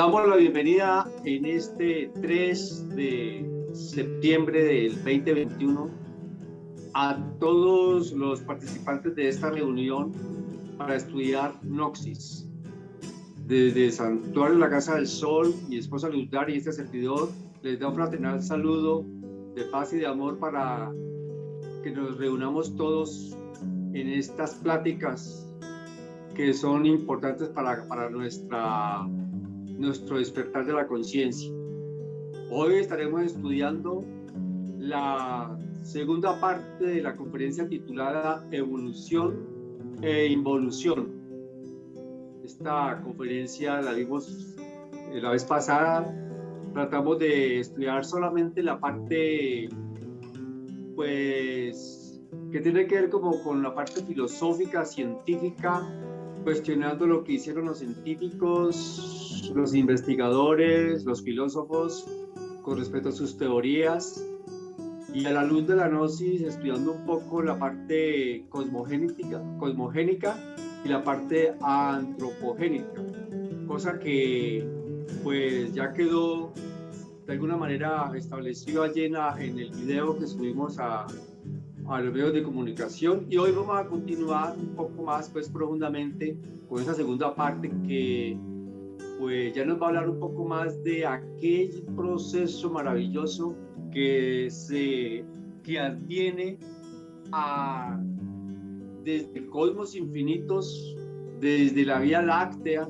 Damos la bienvenida en este 3 de septiembre del 2021 a todos los participantes de esta reunión para estudiar Gnosis. Desde el Santuario de la Casa del Sol, mi esposa Luther y este servidor les da un fraternal saludo de paz y de amor para que nos reunamos todos en estas pláticas que son importantes para nuestro despertar de la conciencia. Hoy estaremos estudiando la segunda parte de la conferencia titulada Evolución e Involución. Esta conferencia la vimos la vez pasada. Tratamos de estudiar solamente la parte, pues, que tiene que ver como con la parte filosófica, científica, cuestionando lo que hicieron los científicos, los investigadores, los filósofos con respecto a sus teorías, y a la luz de la gnosis estudiando un poco la parte cosmogénica y la parte antropogénica, cosa que pues ya quedó de alguna manera establecido allí en el video que subimos a los medios de comunicación. Y hoy vamos a continuar un poco más pues profundamente con esa segunda parte que pues ya nos va a hablar un poco más de aquel proceso maravilloso que adviene desde cosmos infinitos, desde la Vía Láctea,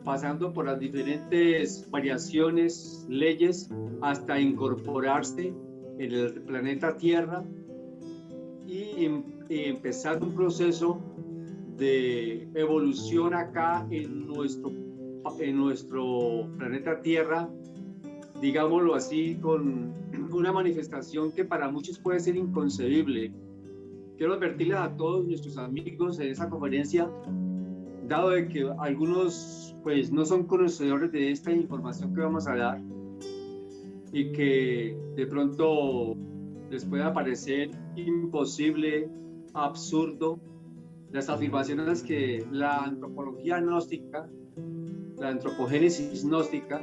pasando por las diferentes variaciones, leyes, hasta incorporarse en el planeta Tierra y empezar un proceso de evolución acá en nuestro planeta Tierra, digámoslo así, con una manifestación que para muchos puede ser inconcebible. Quiero advertirles a todos nuestros amigos en esa conferencia, dado de que algunos pues no son conocedores de esta información que vamos a dar y que de pronto les pueda parecer imposible, absurdo, las afirmaciones que la antropología gnóstica, la antropogénesis gnóstica,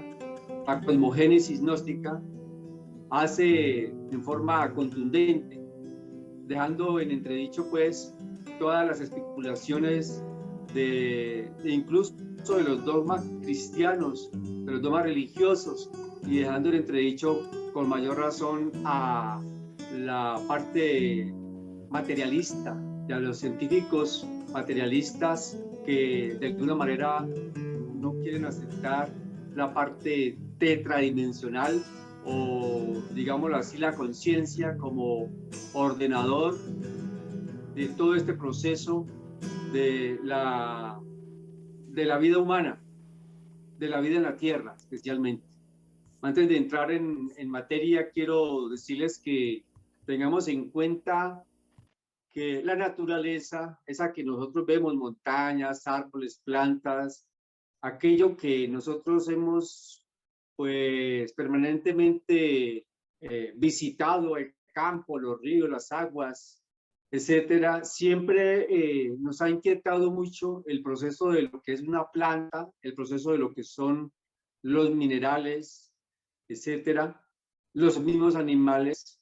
la cosmogénesis gnóstica hace en forma contundente, dejando en entredicho pues todas las especulaciones de incluso de los dogmas cristianos, de los dogmas religiosos, y dejando en entredicho con mayor razón a la parte materialista, de los científicos materialistas que de alguna manera no quieren aceptar la parte tetradimensional o, digámoslo así, la conciencia como ordenador de todo este proceso de la vida humana, de la vida en la Tierra especialmente. Antes de entrar en materia, quiero decirles que tengamos en cuenta que la naturaleza, esa que nosotros vemos, montañas, árboles, plantas, aquello que nosotros hemos pues permanentemente visitado, el campo, los ríos, las aguas, etcétera, siempre nos ha inquietado mucho el proceso de lo que es una planta, el proceso de lo que son los minerales, etcétera, los mismos animales.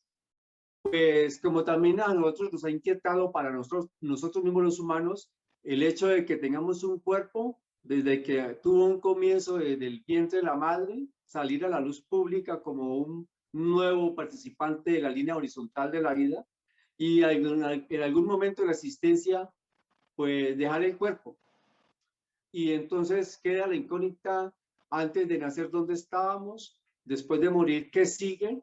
Pues como también a nosotros nos ha inquietado para nosotros mismos los humanos el hecho de que tengamos un cuerpo desde que tuvo un comienzo desde el vientre de la madre, salir a la luz pública como un nuevo participante de la línea horizontal de la vida y en algún momento de la existencia pues dejar el cuerpo. Y entonces queda la incógnita antes de nacer dónde estábamos, después de morir qué sigue.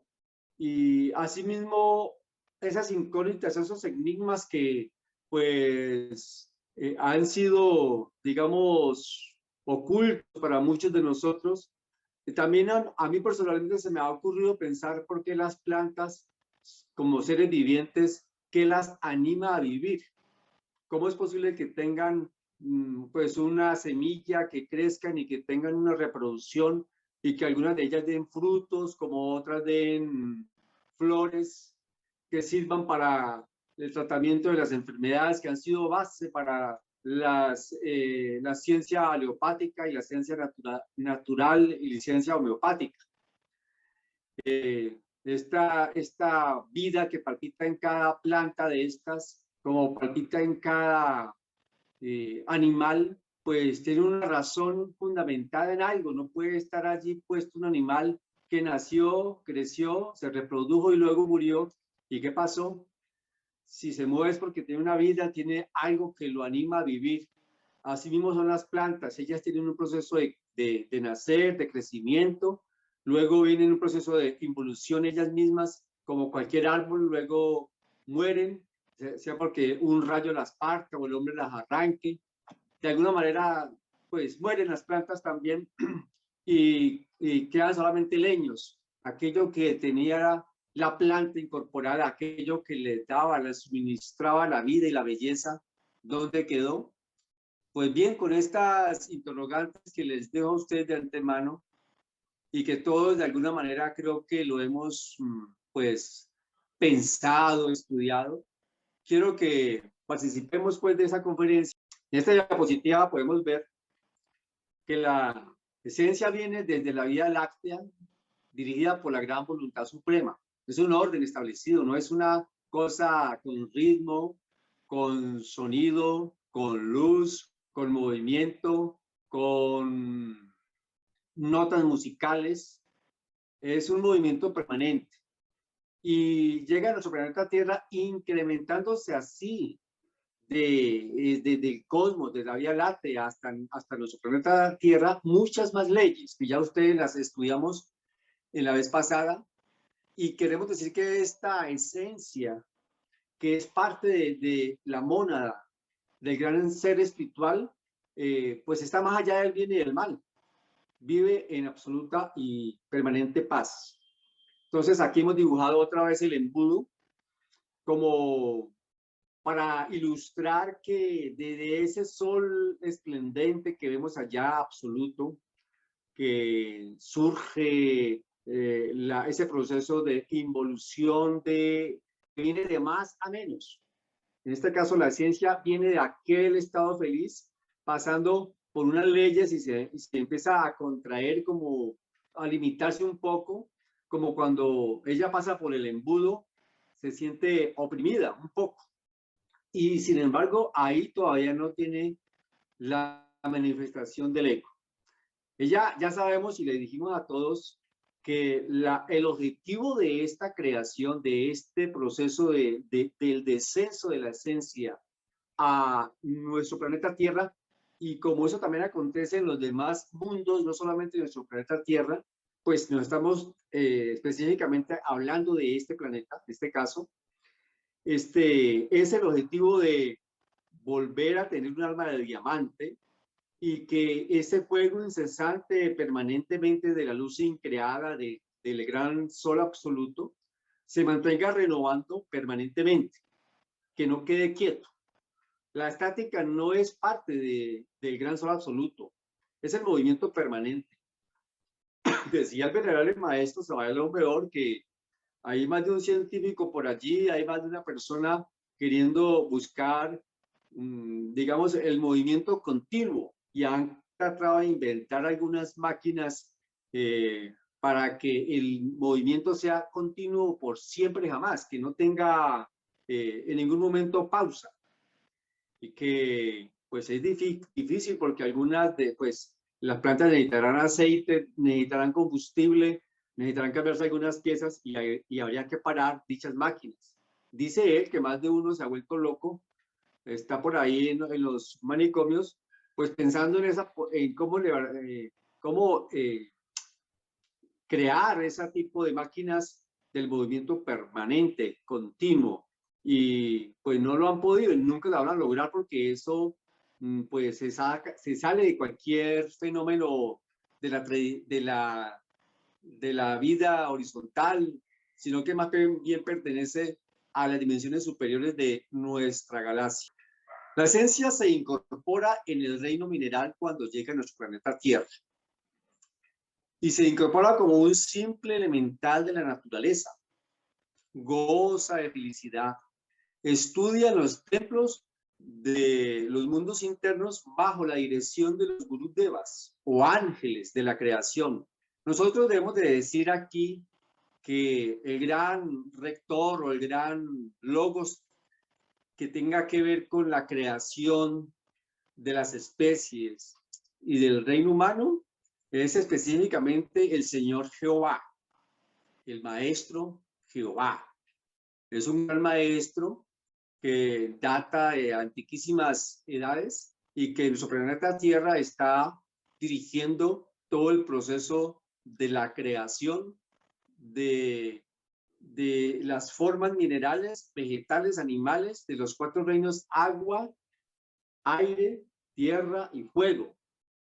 Y asimismo, esas incógnitas, esos enigmas que pues han sido, digamos, ocultos para muchos de nosotros. También a mí personalmente se me ha ocurrido pensar por qué las plantas, como seres vivientes, ¿qué las anima a vivir? ¿Cómo es posible que tengan pues una semilla, que crezcan y que tengan una reproducción y que algunas de ellas den frutos, como otras den flores que sirvan para el tratamiento de las enfermedades que han sido base para la ciencia aleopática y la ciencia natural y la ciencia homeopática. Esta vida que palpita en cada planta de estas, como palpita en cada animal, pues tiene una razón fundamentada en algo. No puede estar allí puesto un animal que nació, creció, se reprodujo y luego murió. ¿Y qué pasó? Si se mueve es porque tiene una vida, tiene algo que lo anima a vivir. Así mismo son las plantas. Ellas tienen un proceso de nacer, de crecimiento. Luego viene un proceso de involución ellas mismas, como cualquier árbol. Luego mueren, sea porque un rayo las parta o el hombre las arranque. De alguna manera, pues mueren las plantas también y quedan solamente leños. Aquello que tenía la planta incorporada, aquello que le daba, le suministraba la vida y la belleza, ¿dónde quedó? Pues bien, con estas interrogantes que les dejo a ustedes de antemano y que todos de alguna manera creo que lo hemos pues pensado, estudiado, quiero que participemos pues de esa conferencia. En esta diapositiva podemos ver que la esencia viene desde la Vía Láctea, dirigida por la gran voluntad suprema. Es un orden establecido, no es una cosa con ritmo, con sonido, con luz, con movimiento, con notas musicales. Es un movimiento permanente y llega a nuestro planeta Tierra incrementándose así del cosmos, de la Vía Láctea hasta nuestro planeta Tierra, muchas más leyes que ya ustedes las estudiamos en la vez pasada. Y queremos decir que esta esencia, que es parte de la mónada, del gran ser espiritual, pues está más allá del bien y del mal. Vive en absoluta y permanente paz. Entonces aquí hemos dibujado otra vez el embudo como para ilustrar que desde ese sol esplendente que vemos allá absoluto, que surge ese proceso de involución que viene de más a menos. En este caso, la ciencia viene de aquel estado feliz, pasando por unas leyes y se empieza a contraer, como a limitarse un poco, como cuando ella pasa por el embudo, se siente oprimida un poco. Y sin embargo, ahí todavía no tiene la manifestación del ego. Ella, ya sabemos y le dijimos a todos que el objetivo de esta creación, de este proceso del descenso de la esencia a nuestro planeta Tierra, y como eso también acontece en los demás mundos, no solamente en nuestro planeta Tierra, pues nos estamos específicamente hablando de este planeta, en este caso, es el objetivo de volver a tener un alma de diamante, y que ese fuego incesante permanentemente de la luz increada del gran sol absoluto se mantenga renovando permanentemente, que no quede quieto. La estática no es parte del gran sol absoluto, es el movimiento permanente. Decía el venerable maestro Samuel Lombredor que hay más de un científico por allí, hay más de una persona queriendo buscar, digamos, el movimiento continuo, y han tratado de inventar algunas máquinas para que el movimiento sea continuo por siempre y jamás, que no tenga en ningún momento pausa, y que pues es difícil porque algunas pues las plantas necesitarán aceite, necesitarán combustible, necesitarán cambiarse algunas piezas y habría que parar dichas máquinas. Dice él que más de uno se ha vuelto loco, está por ahí en los manicomios, pues pensando en cómo crear ese tipo de máquinas del movimiento permanente, continuo, y pues no lo han podido y nunca lo van a lograr porque eso pues se sale de cualquier fenómeno de la vida horizontal, sino que más bien pertenece a las dimensiones superiores de nuestra galaxia. La esencia se incorpora en el reino mineral cuando llega a nuestro planeta Tierra y se incorpora como un simple elemental de la naturaleza. Goza de felicidad, estudia en los templos de los mundos internos bajo la dirección de los Gurú Devas o ángeles de la creación. Nosotros debemos de decir aquí que el gran rector o el gran logos que tenga que ver con la creación de las especies y del reino humano es específicamente el Señor Jehová, el maestro Jehová. Es un gran maestro que data de antiquísimas edades y que en nuestro planeta Tierra está dirigiendo todo el proceso de la creación de las formas minerales, vegetales, animales, de los 4 reinos: agua, aire, tierra y fuego,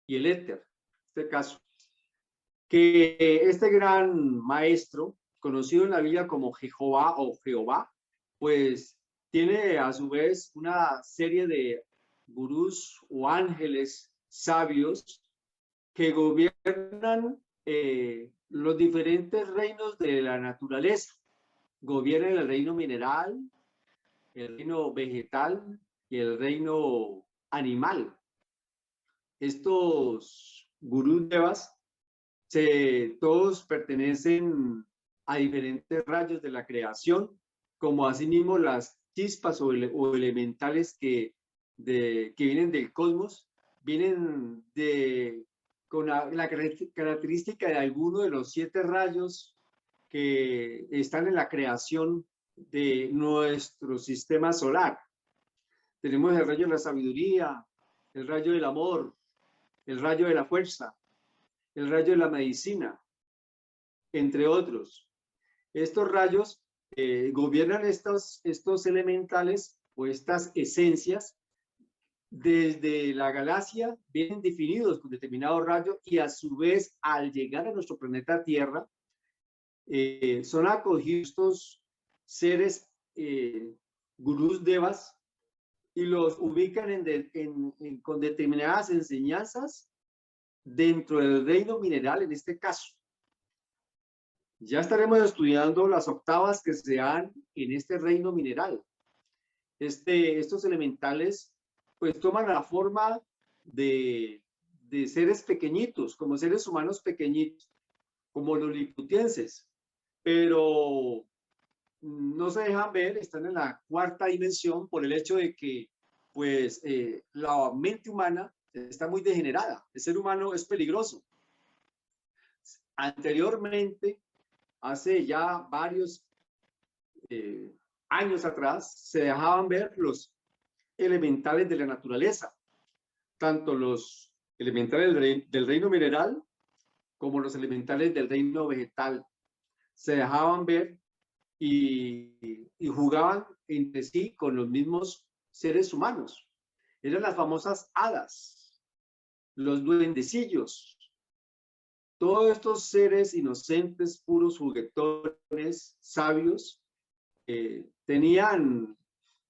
y el éter, en este caso. Que este gran maestro, conocido en la Biblia como Jehová o Jehová, pues tiene a su vez una serie de gurús o ángeles sabios que gobiernan los diferentes reinos de la naturaleza. Gobiernan el reino mineral, el reino vegetal y el reino animal. Estos gurús devas todos pertenecen a diferentes rayos de la creación, como asimismo las chispas o elementales que vienen del cosmos, vienen con la característica de alguno de los 7 rayos que están en la creación de nuestro sistema solar. Tenemos el rayo de la sabiduría, el rayo del amor, el rayo de la fuerza, el rayo de la medicina, entre otros. Estos rayos gobiernan estos elementales o estas esencias desde la galaxia, vienen definidos con determinado rayo y a su vez al llegar a nuestro planeta Tierra son acogidos estos seres gurús devas y los ubican con determinadas enseñanzas dentro del reino mineral en este caso. Ya estaremos estudiando las octavas que se dan en este reino mineral. Estos elementales pues toman la forma de seres pequeñitos, como seres humanos pequeñitos, como los liliputienses, pero no se dejan ver, están en la 4ª dimensión por el hecho de que pues la mente humana está muy degenerada, el ser humano es peligroso. Anteriormente, hace ya varios años atrás, se dejaban ver los elementales de la naturaleza, tanto los elementales del reino mineral como los elementales del reino vegetal. Se dejaban ver y jugaban entre sí con los mismos seres humanos. Eran las famosas hadas, los duendecillos. Todos estos seres inocentes, puros, juguetones, sabios, tenían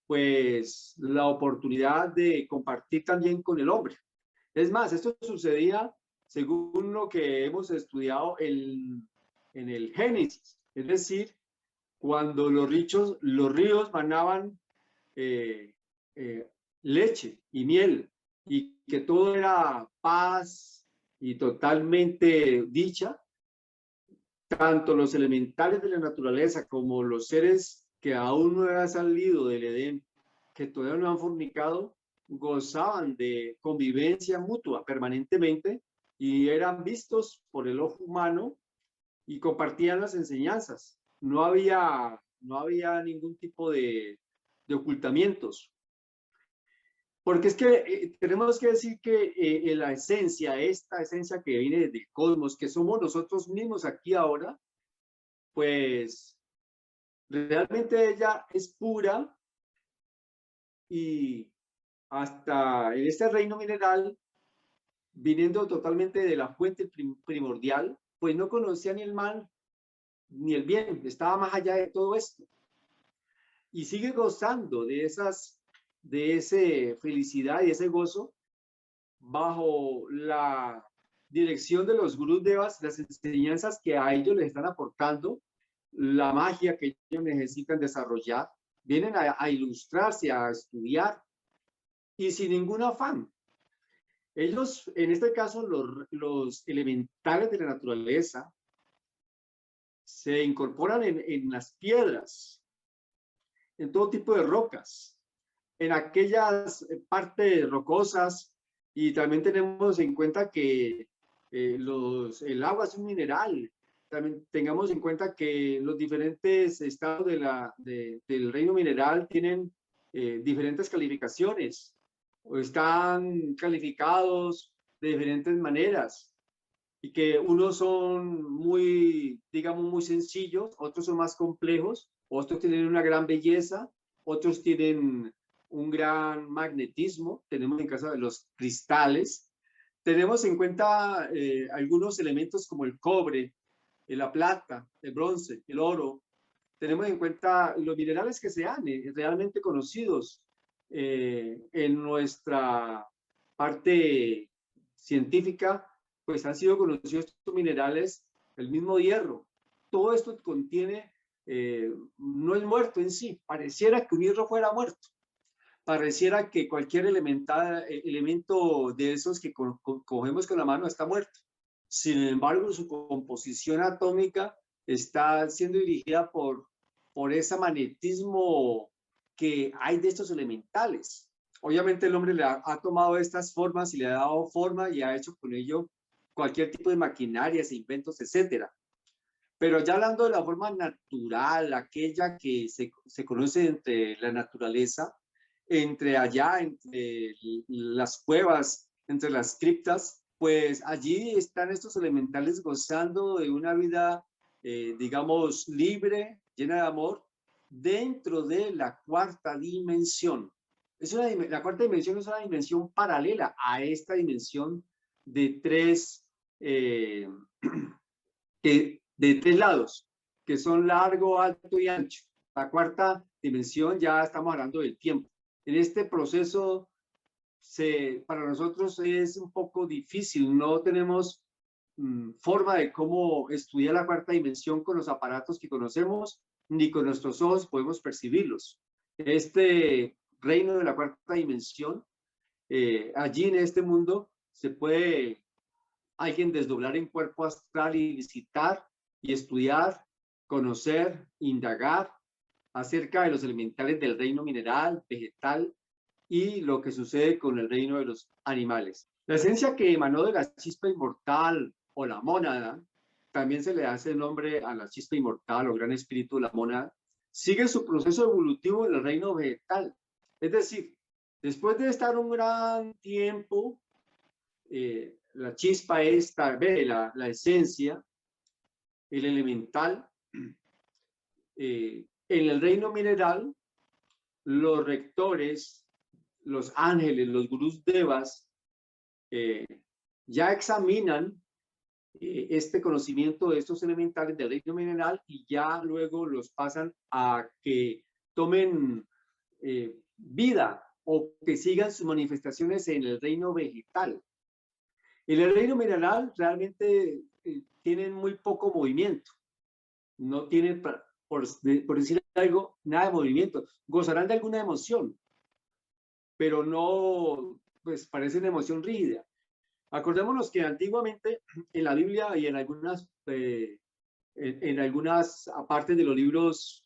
pues la oportunidad de compartir también con el hombre. Es más, esto sucedía según lo que hemos estudiado en el Génesis, es decir, cuando los ríos manaban leche y miel y que todo era paz y totalmente dicha, tanto los elementales de la naturaleza como los seres que aún no han salido del Edén, que todavía no han fornicado, gozaban de convivencia mutua permanentemente y eran vistos por el ojo humano y compartían las enseñanzas. No había ningún tipo de ocultamientos. Porque es que tenemos que decir que la esencia, esta esencia que viene desde el cosmos, que somos nosotros mismos aquí ahora, pues realmente ella es pura y hasta en este reino mineral, viniendo totalmente de la fuente primordial, pues no conocía ni el mal ni el bien, estaba más allá de todo esto. Y sigue gozando de esa felicidad y ese gozo bajo la dirección de los gurús devas, las enseñanzas que a ellos les están aportando, la magia que ellos necesitan desarrollar, vienen a ilustrarse, a estudiar y sin ningún afán. Ellos, en este caso, los elementales de la naturaleza, se incorporan en las piedras, en todo tipo de rocas, en aquellas partes rocosas, y también tenemos en cuenta que el agua es un mineral. También tengamos en cuenta que los diferentes estados del reino mineral tienen diferentes calificaciones o están calificados de diferentes maneras, y que unos son muy, digamos, muy sencillos, otros son más complejos, otros tienen una gran belleza, otros tienen un gran magnetismo. Tenemos en caso de los cristales, tenemos en cuenta algunos elementos como el cobre, la plata, el bronce, el oro. Tenemos en cuenta los minerales que sean realmente conocidos en nuestra parte científica, pues han sido conocidos estos minerales, el mismo hierro. Todo esto contiene, no es muerto en sí, pareciera que un hierro fuera muerto, pareciera que cualquier elemento de esos que cogemos con la mano está muerto. Sin embargo, su composición atómica está siendo dirigida por ese magnetismo que hay de estos elementales. Obviamente el hombre ha tomado estas formas y le ha dado forma y ha hecho con ello cualquier tipo de maquinarias, inventos, etcétera. Pero ya hablando de la forma natural, aquella que se conoce entre la naturaleza, entre allá, entre las cuevas, entre las criptas, pues allí están estos elementales gozando de una vida, digamos, libre, llena de amor, dentro de la cuarta dimensión. La cuarta dimensión es una dimensión paralela a esta dimensión de eh, de tres lados, que son largo, alto y ancho. La cuarta dimensión ya estamos hablando del tiempo. En este proceso, para nosotros es un poco difícil, no tenemos forma de cómo estudiar la cuarta dimensión con los aparatos que conocemos, ni con nuestros ojos podemos percibirlos. Este reino de la cuarta dimensión, allí en este mundo, se puede alguien desdoblar en cuerpo astral y visitar y estudiar, conocer, indagar acerca de los elementales del reino mineral, vegetal y lo que sucede con el reino de los animales. La esencia que emanó de la chispa inmortal o la mónada, también se le hace el nombre a la chispa inmortal o gran espíritu de la mónada, sigue su proceso evolutivo en el reino vegetal. Es decir, después de estar un gran tiempo, la chispa esta, la esencia, el elemental, en el reino mineral, los rectores, los ángeles, los gurús devas, ya examinan este conocimiento de estos elementales del reino mineral y ya luego los pasan a que tomen vida o que sigan sus manifestaciones en el reino vegetal. En el reino mineral realmente tienen muy poco movimiento, no tienen, por decir algo, nada de movimiento. Gozarán de alguna emoción, pero no, pues parece una emoción rígida. Acordémonos que antiguamente en la Biblia y en algunas partes de los libros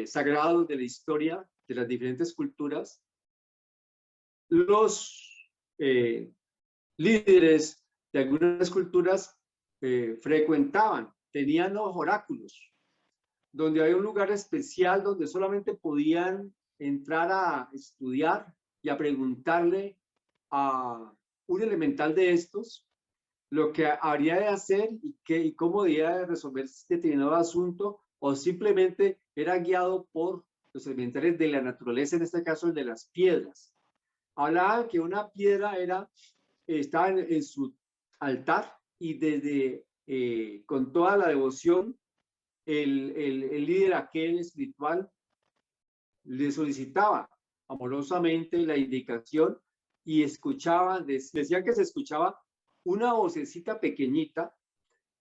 sagrados de la historia de las diferentes culturas, los líderes de algunas culturas frecuentaban, tenían los oráculos, donde hay un lugar especial donde solamente podían entrar a estudiar y a preguntarle a un elemental de estos lo que habría de hacer y cómo debía resolver este determinado asunto, o simplemente era guiado por los elementales de la naturaleza, en este caso el de las piedras. Hablaban que una piedra estaba en su altar y desde con toda la devoción el líder aquel espiritual le solicitaba amorosamente la indicación y escuchaban, decían que se escuchaba una vocecita pequeñita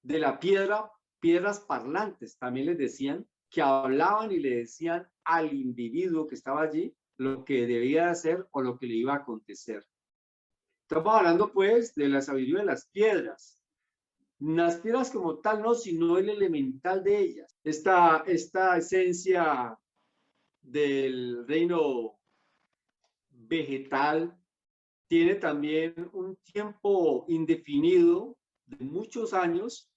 de la piedra, piedras parlantes, también les decían, que hablaban y le decían al individuo que estaba allí lo que debía hacer o lo que le iba a acontecer. Estamos hablando pues de la sabiduría de las piedras. Las piedras como tal no, sino el elemental de ellas. Esta esencia del reino vegetal tiene también un tiempo indefinido de muchos años,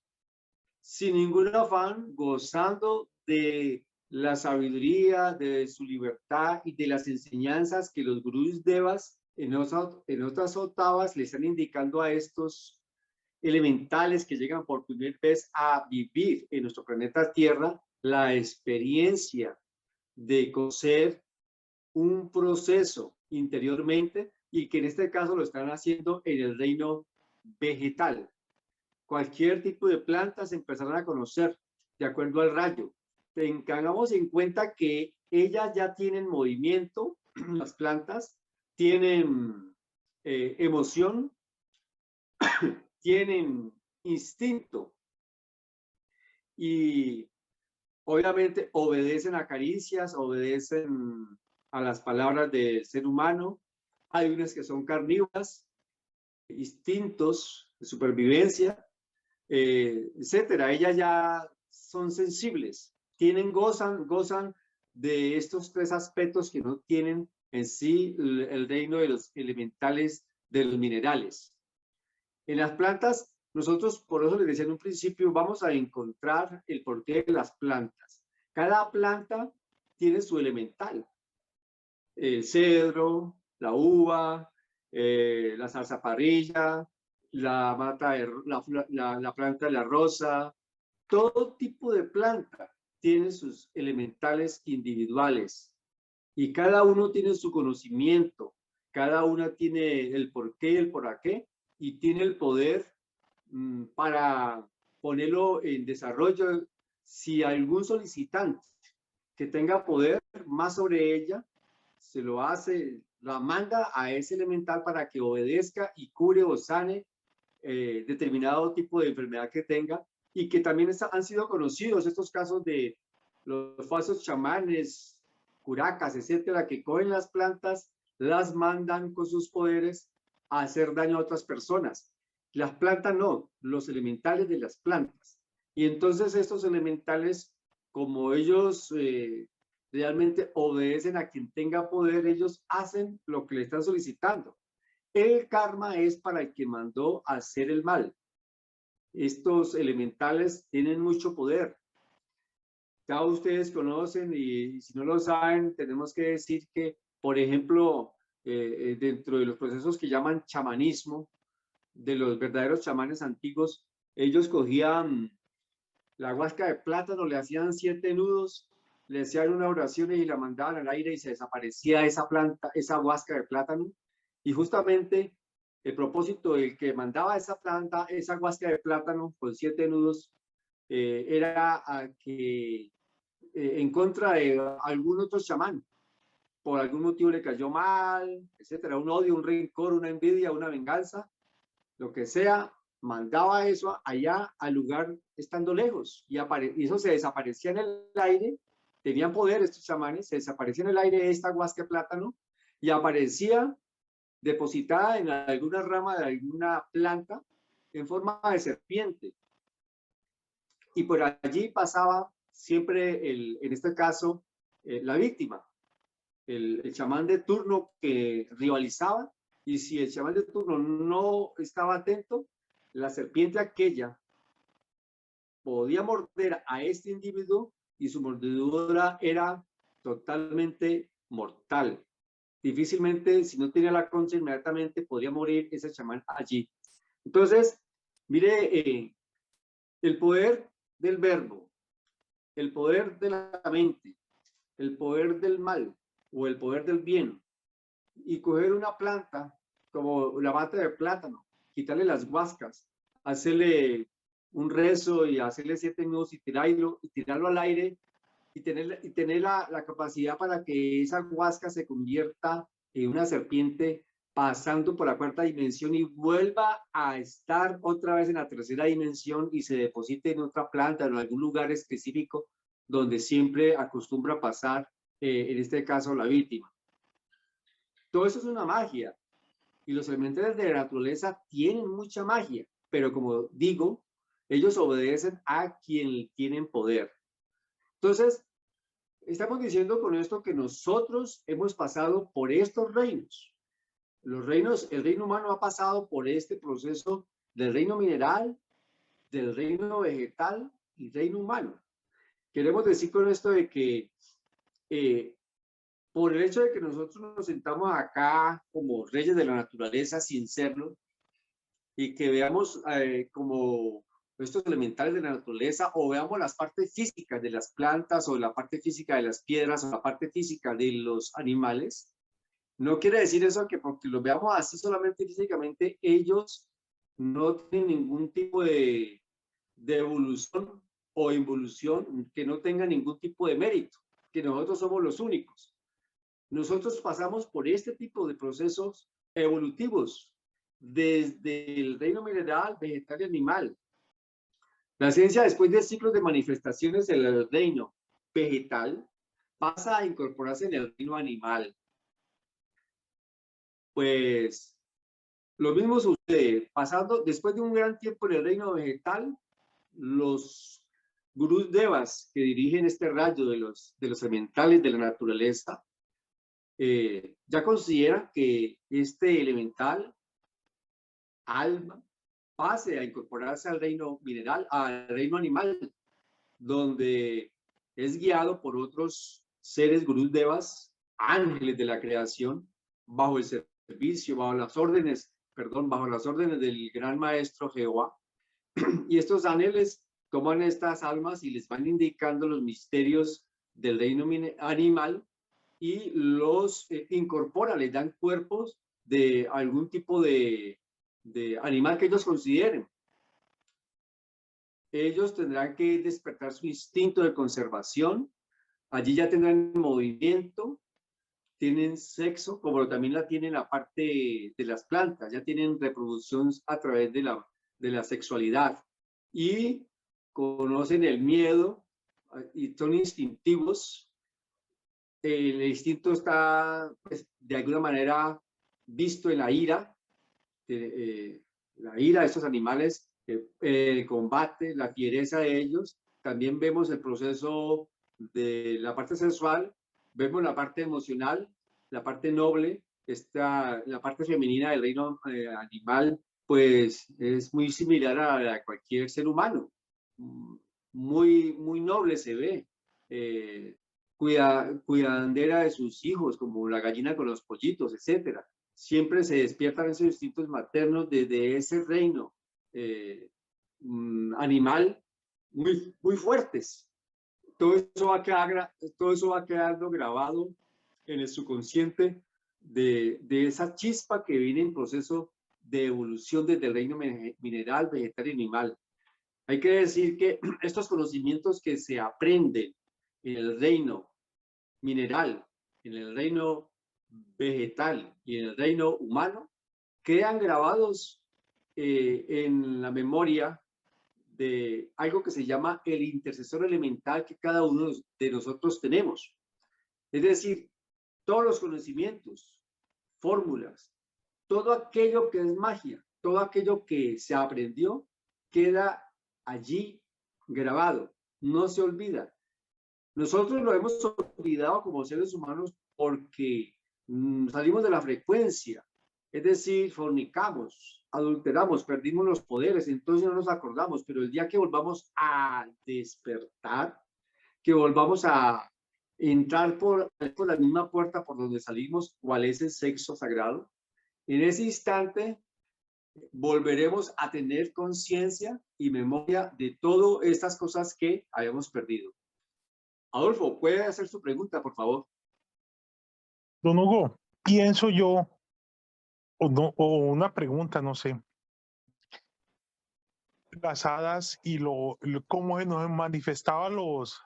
sin ningún afán, gozando de la sabiduría, de su libertad y de las enseñanzas que los gurús devas en otras octavas le están indicando a estos elementales que llegan por primera vez a vivir en nuestro planeta Tierra la experiencia de conocer un proceso interiormente y que en este caso lo están haciendo en el reino vegetal. Cualquier tipo de plantas empezarán a conocer de acuerdo al rayo. Tengamos en cuenta que ellas ya tienen movimiento, las plantas tienen emoción, tienen instinto y obviamente obedecen a caricias, obedecen a las palabras del ser humano. Hay unas que son carnívoras, instintos de supervivencia, etcétera. Ellas ya son sensibles, gozan de estos tres aspectos que no tienen en sí el reino de los elementales, de los minerales. En las plantas, nosotros, por eso les decía en un principio, vamos a encontrar el porqué de las plantas. Cada planta tiene su elemental. El cedro, la uva, la zarzaparrilla, la planta de la rosa, todo tipo de planta tiene sus elementales individuales y cada uno tiene su conocimiento, cada una tiene el porqué, el por qué y tiene el poder para ponerlo en desarrollo. Si algún solicitante que tenga poder más sobre ella, se lo hace, la manda a ese elemental para que obedezca y cure o sane determinado tipo de enfermedad que tenga, y que también han sido conocidos estos casos de los falsos chamanes, curacas, etcétera, que cogen las plantas, las mandan con sus poderes a hacer daño a otras personas. Las plantas no, los elementales de las plantas. Y entonces estos elementales, como ellos realmente obedecen a quien tenga poder, ellos hacen lo que le están solicitando. El karma es para el que mandó a hacer el mal. Estos elementales tienen mucho poder. Ya ustedes conocen y si no lo saben, tenemos que decir que, por ejemplo, dentro de los procesos que llaman chamanismo, de los verdaderos chamanes antiguos, ellos cogían la huasca de plátano, le hacían 7 nudos, le hacían una oración y la mandaban al aire y se desaparecía esa planta, esa huasca de plátano. Y justamente el propósito del que mandaba esa planta, esa huasca de plátano con 7 nudos, era a que en contra de algún otro chamán, por algún motivo le cayó mal, etcétera, un odio, un rencor, una envidia, una venganza, lo que sea, mandaba eso allá al lugar estando lejos y eso se desaparecía en el aire. Tenían poder estos chamanes, se desaparecía en el aire esta huasca de plátano y aparecía depositada en alguna rama de alguna planta en forma de serpiente. Y por allí pasaba siempre, en este caso, la víctima, el chamán de turno que rivalizaba, y si el chamán de turno no estaba atento, la serpiente aquella podía morder a este individuo y su mordedura era totalmente mortal. Difícilmente, si no tenía la concha, inmediatamente podría morir ese chamán allí. Entonces, mire, el poder del verbo, el poder de la mente, el poder del mal o el poder del bien, y coger una planta como la mata de plátano, quitarle las huascas, hacerle un rezo y hacerle 7 nudos y tirarlo al aire y tener la capacidad para que esa huasca se convierta en una serpiente pasando por la 4ª dimensión y vuelva a estar otra vez en la 3ª dimensión y se deposite en otra planta, en algún lugar específico donde siempre acostumbra pasar, en este caso, la víctima. Todo eso es una magia. Y los elementales de la naturaleza tienen mucha magia, pero como digo, ellos obedecen a quien tienen poder. Entonces, estamos diciendo con esto que nosotros hemos pasado por estos reinos. Los reinos, el reino humano ha pasado por este proceso del reino mineral, del reino vegetal y reino humano. Queremos decir con esto de que por el hecho de que nosotros nos sentamos acá como reyes de la naturaleza sin serlo y que veamos como estos elementales de la naturaleza o veamos las partes físicas de las plantas o la parte física de las piedras o la parte física de los animales, no quiere decir eso que porque los veamos así solamente físicamente, ellos no tienen ningún tipo de evolución o involución que no tenga ningún tipo de mérito, que nosotros somos los únicos. Nosotros pasamos por este tipo de procesos evolutivos desde el reino mineral, vegetal y animal. La ciencia, después de ciclos de manifestaciones en el reino vegetal, pasa a incorporarse en el reino animal. Pues lo mismo sucede, pasando después de un gran tiempo en el reino vegetal, los gurús devas que dirigen este rayo de los elementales de la naturaleza ya consideran que este elemental alma pase a incorporarse al reino mineral, al reino animal, donde es guiado por otros seres gurús devas, ángeles de la creación, bajo el servicio, bajo las órdenes del gran maestro Jehová. Y estos ángeles toman estas almas y les van indicando los misterios del reino animal y los incorporan, les dan cuerpos de algún tipo de animal que ellos consideren. Ellos tendrán que despertar su instinto de conservación. Allí ya tendrán movimiento, tienen sexo, como también la tienen la parte de las plantas, ya tienen reproducción a través de la sexualidad y conocen el miedo y son instintivos. El instinto está, pues, de alguna manera visto en la ira de estos animales, el combate, la fiereza de ellos. También vemos el proceso de la parte sexual, vemos la parte emocional, la parte noble, la parte femenina del reino animal, pues es muy similar a cualquier ser humano. Muy, muy noble se ve. Cuidandera de sus hijos, como la gallina con los pollitos, etcétera. Siempre se despiertan esos instintos maternos desde ese reino animal muy, muy fuertes. Todo eso va quedando grabado en el subconsciente de esa chispa que viene en proceso de evolución desde el reino mineral, vegetal y animal. Hay que decir que estos conocimientos que se aprenden en el reino mineral, en el reino vegetal y en el reino humano, quedan grabados en la memoria de algo que se llama el intercesor elemental que cada uno de nosotros tenemos. Es decir, todos los conocimientos, fórmulas, todo aquello que es magia, todo aquello que se aprendió, queda allí grabado, no se olvida. Nosotros lo hemos olvidado como seres humanos porque salimos de la frecuencia, es decir, fornicamos, adulteramos, perdimos los poderes, entonces no nos acordamos, pero el día que volvamos a despertar, que volvamos a entrar por la misma puerta por donde salimos, cuál es el sexo sagrado, en ese instante volveremos a tener conciencia y memoria de todas estas cosas que habíamos perdido. Adolfo, ¿puede hacer su pregunta, por favor? Don Hugo, pienso yo, o una pregunta, no sé. Las hadas y cómo se nos manifestaban los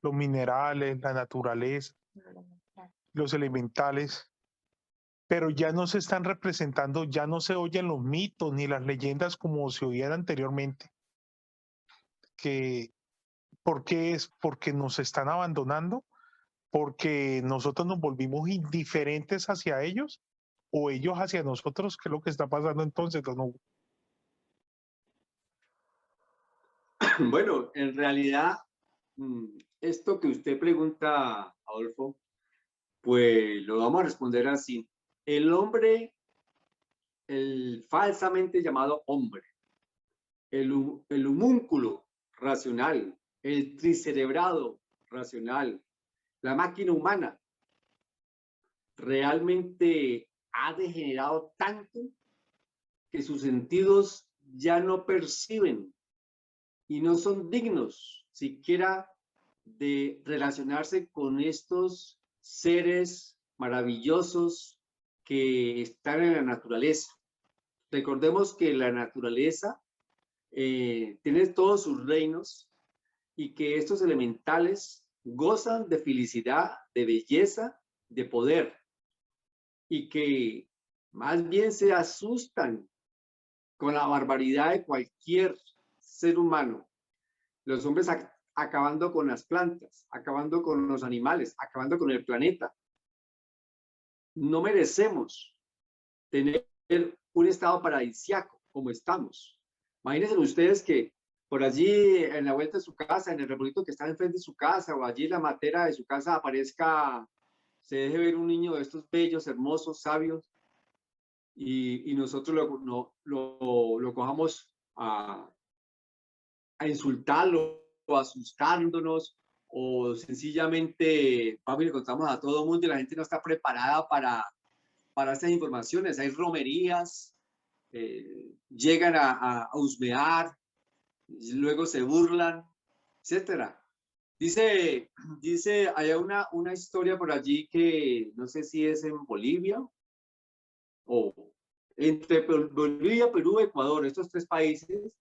minerales, la naturaleza, los elementales, pero ya no se están representando, ya no se oyen los mitos ni las leyendas como se oían anteriormente. ¿Por qué es? Porque nos están abandonando. porque nosotros nos volvimos indiferentes hacia ellos o ellos hacia nosotros. ¿Qué es lo que está pasando entonces, don Hugo? Bueno, en realidad, esto que usted pregunta, Adolfo, pues lo vamos a responder así. El hombre, el falsamente llamado hombre, el homúnculo racional, el tricerebrado racional, la máquina humana, realmente ha degenerado tanto que sus sentidos ya no perciben y no son dignos siquiera de relacionarse con estos seres maravillosos que están en la naturaleza. Recordemos que la naturaleza tiene todos sus reinos y que estos elementales gozan de felicidad, de belleza, de poder, y que más bien se asustan con la barbaridad de cualquier ser humano. Los hombres acabando con las plantas, acabando con los animales, acabando con el planeta. No merecemos tener un estado paradisíaco como estamos. Imagínense ustedes que por allí en la vuelta de su casa, en el arbolito que está enfrente de su casa o allí en la matera de su casa aparezca, se deje ver un niño de estos bellos, hermosos, sabios, y nosotros lo cojamos a insultarlo o asustándonos, o sencillamente, papi, le contamos a todo el mundo y la gente no está preparada para estas informaciones. Hay romerías, llegan a husmear, luego se burlan, etcétera. Hay una historia por allí que no sé si es en Bolivia o entre Bolivia, Perú, Ecuador, estos tres países,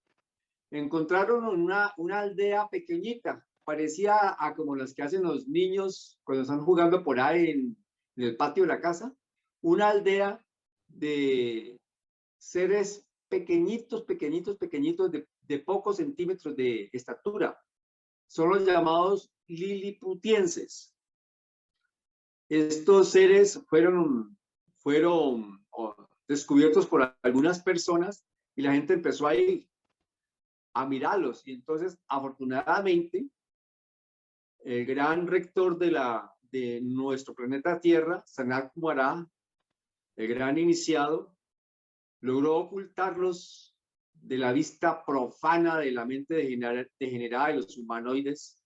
encontraron una aldea pequeñita, parecía a como las que hacen los niños cuando están jugando por ahí en el patio de la casa, una aldea de seres pequeñitos, pequeñitos, pequeñitos, de pocos centímetros de estatura. Son los llamados liliputienses. Estos seres fueron descubiertos por algunas personas y la gente empezó a ir a mirarlos. Y entonces, afortunadamente, el gran rector de nuestro planeta Tierra, Sanat Kumara, el gran iniciado, logró ocultarlos de la vista profana de la mente degenerada de los humanoides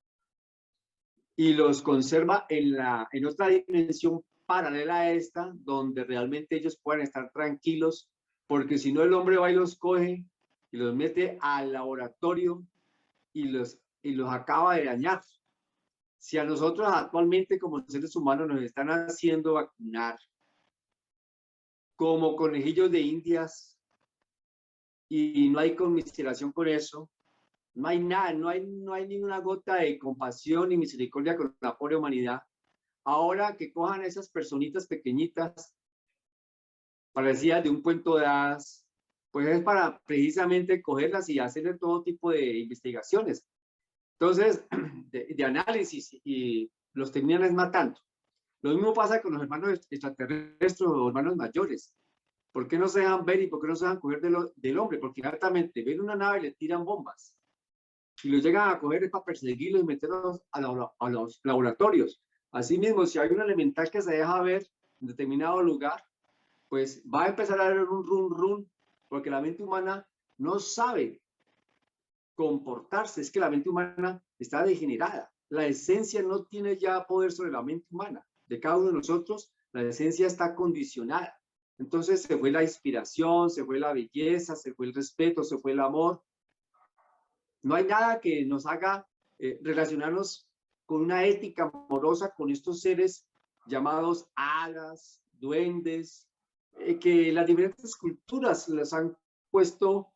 y los conserva en otra dimensión paralela a esta, donde realmente ellos puedan estar tranquilos, porque si no el hombre va y los coge y los mete al laboratorio y los acaba de dañar. Si a nosotros actualmente como seres humanos nos están haciendo vacunar como conejillos de indias y no hay conmiseración con eso, no hay nada, no hay ninguna gota de compasión ni misericordia con la pobre humanidad. Ahora que cojan a esas personitas pequeñitas, parecidas de un cuento de hadas, pues es para precisamente cogerlas y hacerle todo tipo de investigaciones. Entonces, de análisis, y los terminan matando. Lo mismo pasa con los hermanos extraterrestres o hermanos mayores. ¿Por qué no se dejan ver y por qué no se dejan coger del hombre? Porque altamente ven una nave y le tiran bombas. Y los llegan a coger para perseguirlos y meterlos a los laboratorios. Asimismo, si hay un elemental que se deja ver en determinado lugar, pues va a empezar a haber un run, porque la mente humana no sabe comportarse. Es que la mente humana está degenerada. La esencia no tiene ya poder sobre la mente humana. De cada uno de nosotros, la esencia está condicionada. Entonces se fue la inspiración, se fue la belleza, se fue el respeto, se fue el amor. No hay nada que nos haga relacionarnos con una ética amorosa con estos seres llamados hadas, duendes, que las diferentes culturas les han puesto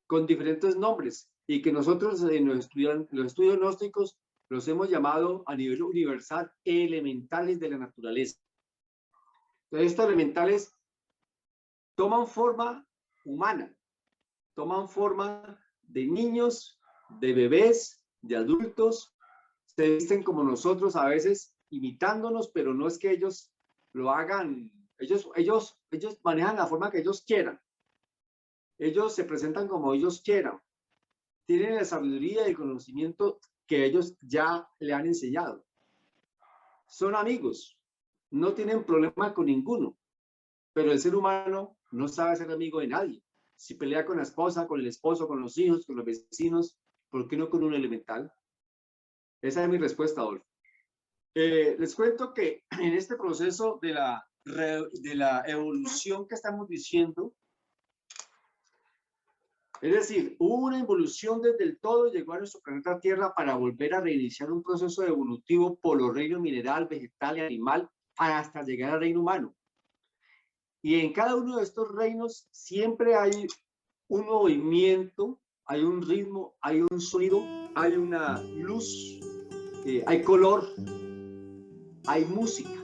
con diferentes nombres y que nosotros en los estudios gnósticos los hemos llamado a nivel universal elementales de la naturaleza. Entonces, estos elementales toman forma humana, toman forma de niños, de bebés, de adultos, se visten como nosotros, a veces imitándonos, pero no es que ellos lo hagan, ellos manejan la forma que ellos quieran. Ellos se presentan como ellos quieran. Tienen la sabiduría y el conocimiento que ellos ya le han enseñado. Son amigos, no tienen problema con ninguno, pero el ser humano no sabe ser amigo de nadie. Si pelea con la esposa, con el esposo, con los hijos, con los vecinos, ¿por qué no con un elemental? Esa es mi respuesta, Adolfo. Les cuento que en este proceso de la evolución que estamos diciendo, es decir, hubo una evolución desde el todo, llegó a nuestro planeta Tierra para volver a reiniciar un proceso evolutivo por los reinos mineral, vegetal y animal, para hasta llegar al reino humano. Y en cada uno de estos reinos siempre hay un movimiento, hay un ritmo, hay un sonido, hay una luz, hay color, hay música.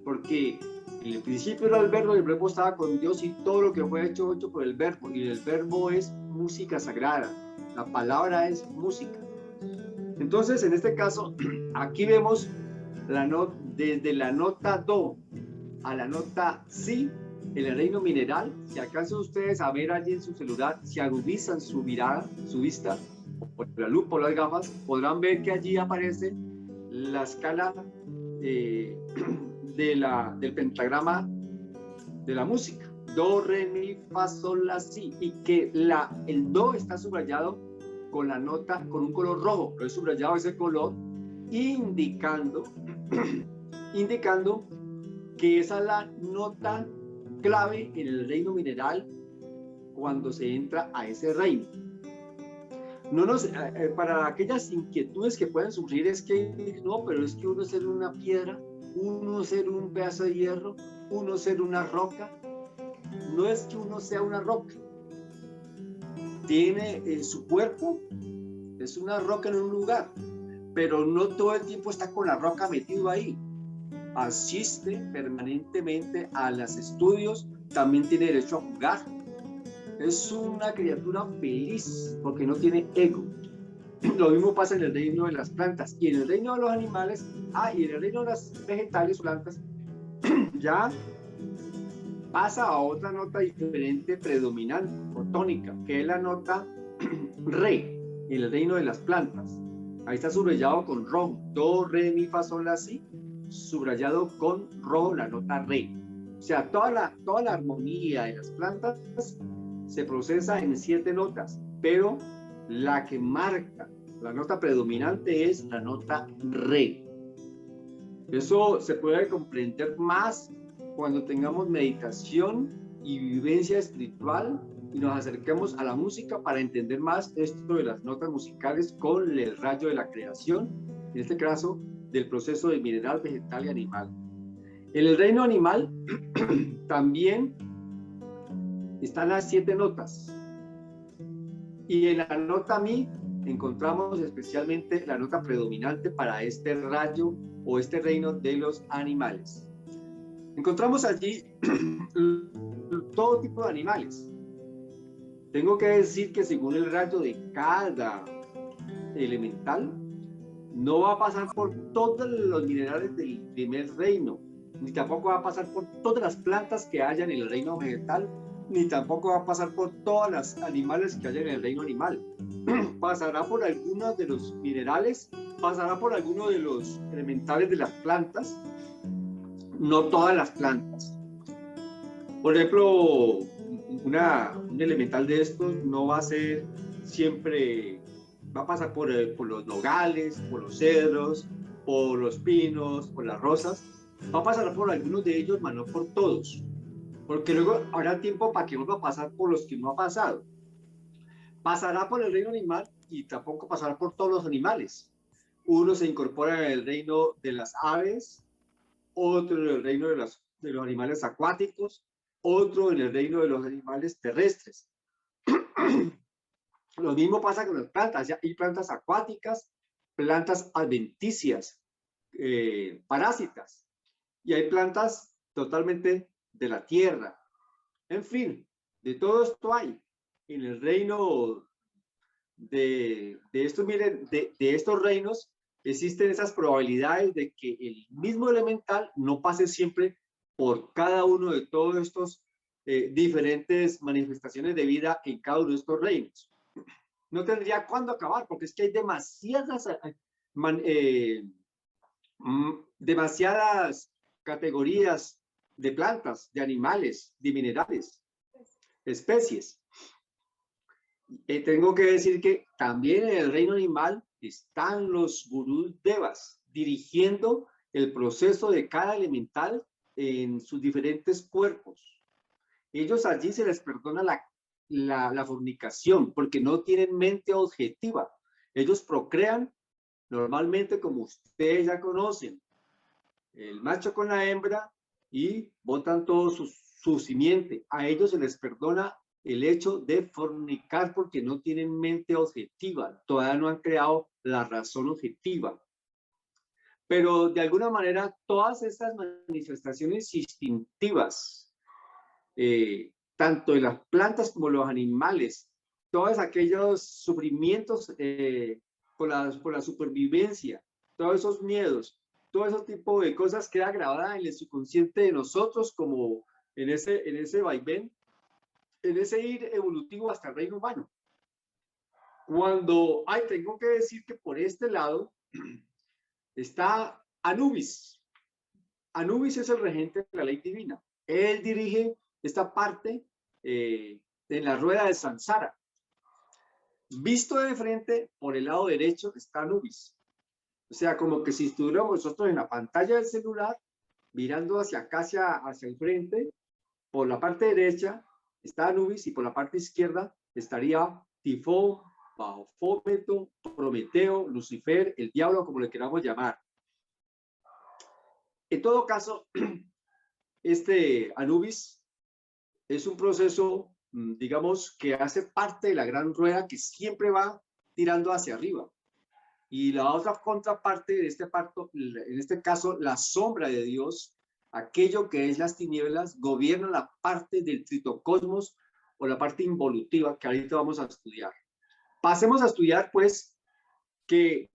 Porque en el principio era el verbo estaba con Dios y todo lo que fue hecho por el verbo. Y el verbo es música sagrada, la palabra es música. Entonces, en este caso, aquí vemos desde la nota do a la nota si, en el reino mineral. Si acaso ustedes a ver allí en su celular, si agudizan su mirada, su vista, por la lupa o las gafas, podrán ver que allí aparece la escala del pentagrama de la música. Do, re, mi, fa, sol, la, si. Y que el do está subrayado con la nota, con un color rojo. Lo he subrayado ese color, indicando que esa es la nota clave en el reino mineral cuando se entra a ese reino. Para aquellas inquietudes que pueden surgir es que no, pero es que uno ser una piedra, uno ser un pedazo de hierro, uno ser una roca. No es que uno sea una roca. Tiene su cuerpo, es una roca en un lugar, pero no todo el tiempo está con la roca metido ahí. Asiste permanentemente a los estudios, también tiene derecho a jugar. Es una criatura feliz porque no tiene ego. Lo mismo pasa en el reino de las plantas y en el reino de los animales, y en el reino de las vegetales, plantas, ya pasa a otra nota diferente, predominante o tónica, que es la nota re, en el reino de las plantas. Ahí está subrayado con rojo, do, re, mi, fa, sol, la, si, subrayado con rojo la nota re. O sea, toda la armonía de las plantas se procesa en 7 notas, pero la que marca la nota predominante es la nota re. Eso se puede comprender más cuando tengamos meditación y vivencia espiritual y nos acerquemos a la música para entender más esto de las notas musicales con el rayo de la creación, en este caso del proceso de mineral, vegetal y animal. En el reino animal también están las 7 notas. Y en la nota mi encontramos especialmente la nota predominante para este rayo o este reino de los animales. Encontramos allí todo tipo de animales. Tengo que decir que según el rayo de cada elemental, no va a pasar por todos los minerales del primer reino, ni tampoco va a pasar por todas las plantas que hayan en el reino vegetal, ni tampoco va a pasar por todos los animales que hayan en el reino animal. Pasará por algunos de los minerales, pasará por algunos de los elementales de las plantas, no todas las plantas. Por ejemplo, un elemental de estos no va a ser siempre, va a pasar por los nogales, por los cedros, por los pinos, por las rosas. Va a pasar por algunos de ellos, pero no por todos. Porque luego habrá tiempo para que vuelva a pasar por los que no ha pasado. Pasará por el reino animal y tampoco pasará por todos los animales. Uno se incorpora en el reino de las aves, otro en el reino de los animales acuáticos, otro en el reino de los animales terrestres. Lo mismo pasa con las plantas. Ya hay plantas acuáticas, plantas adventicias, parásitas, y hay plantas totalmente de la tierra. En fin, de todo esto hay. En el reino de estos reinos existen esas probabilidades de que el mismo elemental no pase siempre por cada uno de todos estos diferentes manifestaciones de vida en cada uno de estos reinos. No tendría cuándo acabar, porque es que hay demasiadas categorías de plantas, de animales, de minerales, especies. Tengo que decir que también en el reino animal están los gurús devas dirigiendo el proceso de cada elemental en sus diferentes cuerpos. Ellos allí se les perdona la fornicación porque no tienen mente objetiva. Ellos procrean normalmente como ustedes ya conocen, el macho con la hembra y botan todo su simiente. A ellos se les perdona el hecho de fornicar porque no tienen mente objetiva, todavía no han creado la razón objetiva. Pero de alguna manera todas estas manifestaciones instintivas, tanto de las plantas como los animales, todos aquellos sufrimientos por la supervivencia, todos esos miedos, todo ese tipo de cosas queda grabada en el subconsciente de nosotros como en ese vaivén, en ese ir evolutivo hasta el reino humano. Cuando, tengo que decir que por este lado está Anubis. Anubis es el regente de la ley divina. Él dirige esta parte en la rueda de Sansara. Visto de frente, por el lado derecho está Anubis. O sea, como que si estuviéramos nosotros en la pantalla del celular, mirando hacia acá, hacia el frente, por la parte derecha está Anubis y por la parte izquierda estaría Tifón, Bafómeto, Prometeo, Lucifer, el diablo, como le queramos llamar. En todo caso, este Anubis es un proceso, digamos, que hace parte de la gran rueda que siempre va tirando hacia arriba. Y la otra contraparte de este parto, en este caso, la sombra de Dios, aquello que es las tinieblas, gobierna la parte del tritocosmos o la parte involutiva que ahorita vamos a estudiar. Pasemos a estudiar, pues, que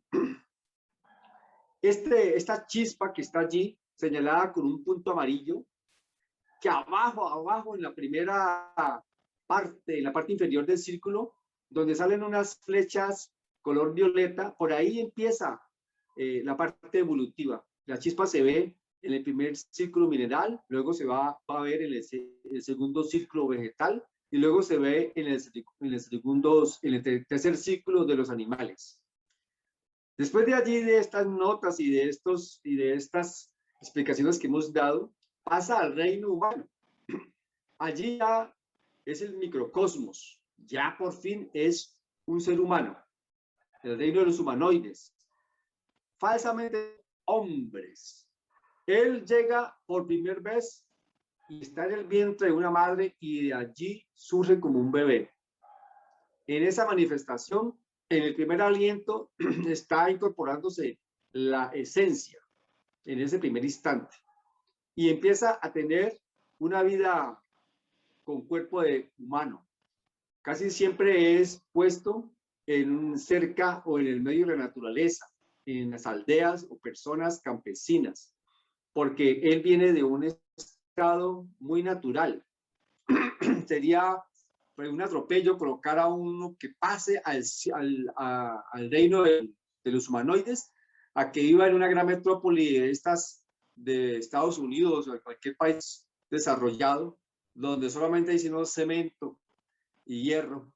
esta chispa que está allí, señalada con un punto amarillo, que abajo, en la primera parte, en la parte inferior del círculo, donde salen unas flechas color violeta, por ahí empieza la parte evolutiva. La chispa se ve en el primer círculo mineral, luego se va a ver en el segundo círculo vegetal y luego se ve en el tercer círculo de los animales. Después de allí, de estas notas y de estas explicaciones que hemos dado, pasa al reino humano. Allí ya es el microcosmos, ya por fin es un ser humano, el reino de los humanoides, falsamente hombres. Él llega por primera vez y está en el vientre de una madre y de allí surge como un bebé. En esa manifestación, en el primer aliento, está incorporándose la esencia en ese primer instante y empieza a tener una vida con cuerpo de humano. Casi siempre es puesto cerca o en el medio de la naturaleza, en las aldeas o personas campesinas, porque él viene de un estado muy natural. Sería un atropello colocar a uno que pase al reino de los humanoides, a que viva en una gran metrópoli de Estados Unidos o de cualquier país desarrollado, donde solamente hay sino cemento y hierro,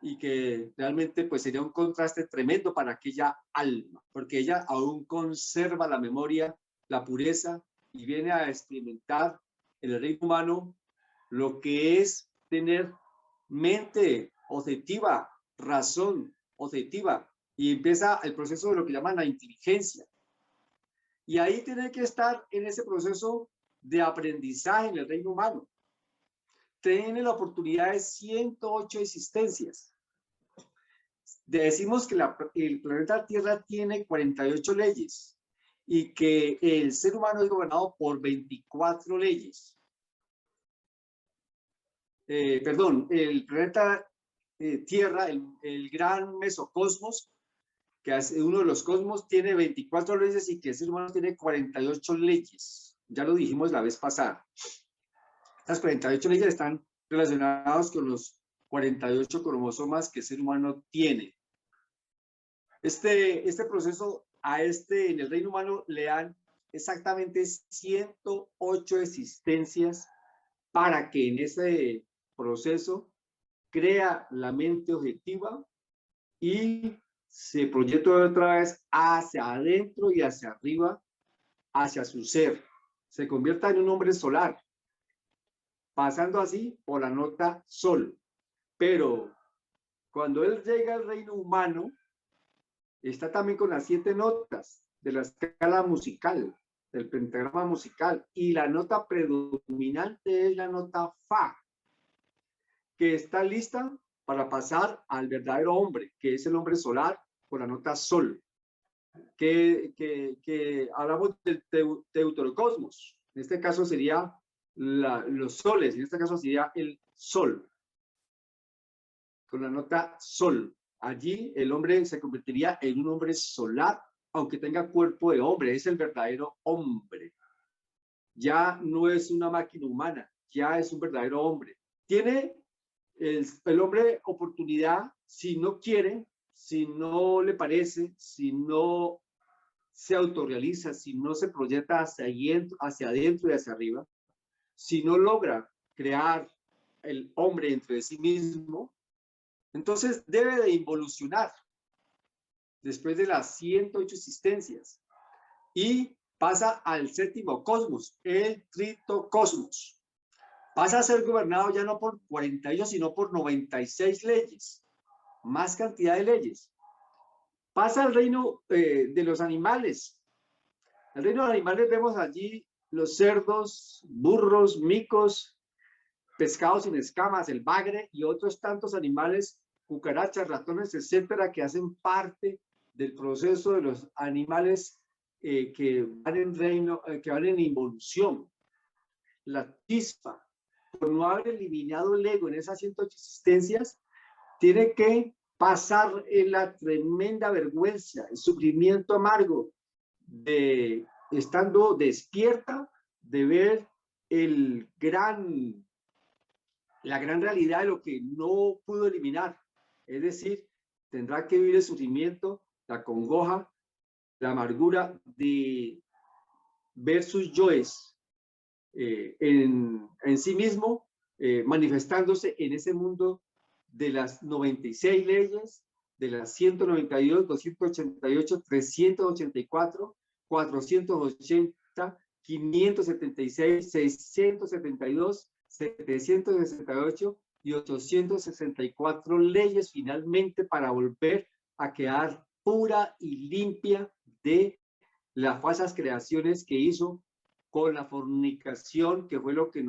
y que realmente pues sería un contraste tremendo para aquella alma, porque ella aún conserva la memoria, la pureza, y viene a experimentar en el reino humano lo que es tener mente objetiva, razón objetiva, y empieza el proceso de lo que llaman la inteligencia. Y ahí tiene que estar en ese proceso de aprendizaje en el reino humano. Tiene la oportunidad de 108 existencias. Decimos que el planeta Tierra tiene 48 leyes y que el ser humano es gobernado por 24 leyes. El planeta Tierra, el gran mesocosmos, que uno de los cosmos tiene 24 leyes y que el ser humano tiene 48 leyes. Ya lo dijimos la vez pasada. Estas 48 leyes están relacionadas con los 48 cromosomas que el ser humano tiene. Este proceso en el reino humano le dan exactamente 108 existencias para que en ese proceso crea la mente objetiva y se proyecta otra vez hacia adentro y hacia arriba, hacia su ser. Se convierta en un hombre solar, pasando así por la nota sol. Pero cuando él llega al reino humano, está también con las 7 notas de la escala musical, del pentagrama musical, y la nota predominante es la nota fa, que está lista para pasar al verdadero hombre, que es el hombre solar, con la nota sol, que hablamos del deuterocosmos. En este caso sería los soles, en este caso sería el sol, con la nota sol. Allí el hombre se convertiría en un hombre solar, aunque tenga cuerpo de hombre, es el verdadero hombre. Ya no es una máquina humana, ya es un verdadero hombre. Tiene el hombre oportunidad, si no quiere, si no le parece, si no se autorrealiza, si no se proyecta hacia adentro y hacia arriba, si no logra crear el hombre entre sí mismo, entonces debe de involucionar después de las 108 existencias y pasa al 7º cosmos, el tritocosmos. Pasa a ser gobernado ya no por 48, sino por 96 leyes, más cantidad de leyes. Pasa al reino de los animales. En el reino de los animales vemos allí los cerdos, burros, micos, pescados sin escamas, el bagre y otros tantos animales, cucarachas, ratones, etcétera, que hacen parte del proceso de los animales que van en involución. La chispa, por no haber eliminado el ego en esas 108 existencias, tiene que pasar en la tremenda vergüenza, el sufrimiento amargo de estando despierta, de ver la gran realidad de lo que no pudo eliminar. Es decir, tendrá que vivir el sufrimiento, la congoja, la amargura de ver sus yoes en sí mismo, manifestándose en ese mundo de las 96 leyes, de las 192, 288, 384, 480, 576, 672, 768 y 864 leyes finalmente para volver a quedar pura y limpia de las falsas creaciones que hizo con la fornicación, que fue lo que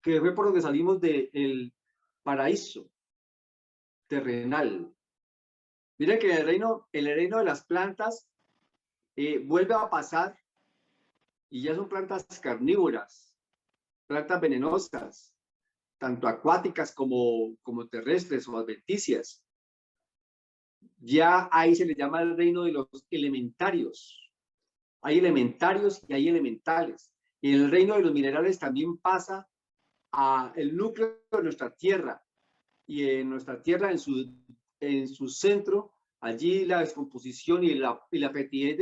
que fue por donde salimos del paraíso terrenal. Miren que el reino de las plantas vuelve a pasar y ya son plantas carnívoras, plantas venenosas, tanto acuáticas como terrestres o adventicias. Ya ahí se le llama el reino de los elementarios. Hay elementarios y hay elementales. Y en el reino de los minerales también pasa a el núcleo de nuestra tierra. Y en nuestra tierra, en su centro, allí la descomposición y la fetidez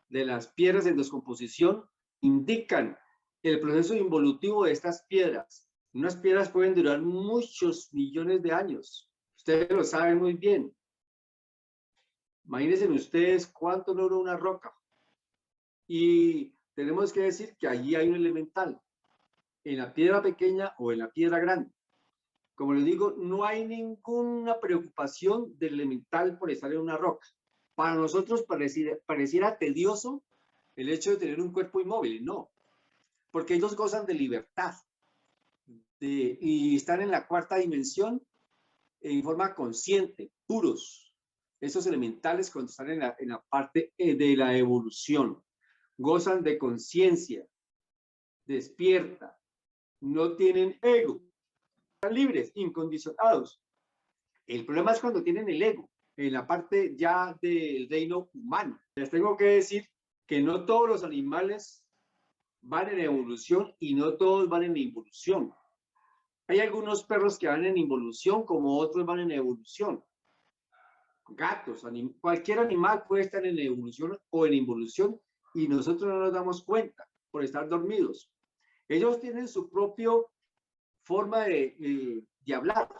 de las piedras en descomposición indican el proceso involutivo de estas piedras. Unas piedras pueden durar muchos millones de años. Ustedes lo saben muy bien. Imagínense ustedes cuánto dura una roca. Y tenemos que decir que allí hay un elemental, en la piedra pequeña o en la piedra grande. Como les digo, no hay ninguna preocupación del elemental por estar en una roca. Para nosotros pareciera tedioso el hecho de tener un cuerpo inmóvil, no, porque ellos gozan de libertad y están en la 4ª dimensión en forma consciente, puros. Esos elementales cuando están en la parte de la evolución. Gozan de conciencia, despierta, no tienen ego, están libres, incondicionados. El problema es cuando tienen el ego en la parte ya del reino humano. Les tengo que decir que no todos los animales van en evolución y no todos van en involución. Hay algunos perros que van en involución como otros van en evolución. Gatos, cualquier animal puede estar en evolución o en involución y nosotros no nos damos cuenta por estar dormidos. Ellos tienen su propia forma de hablar,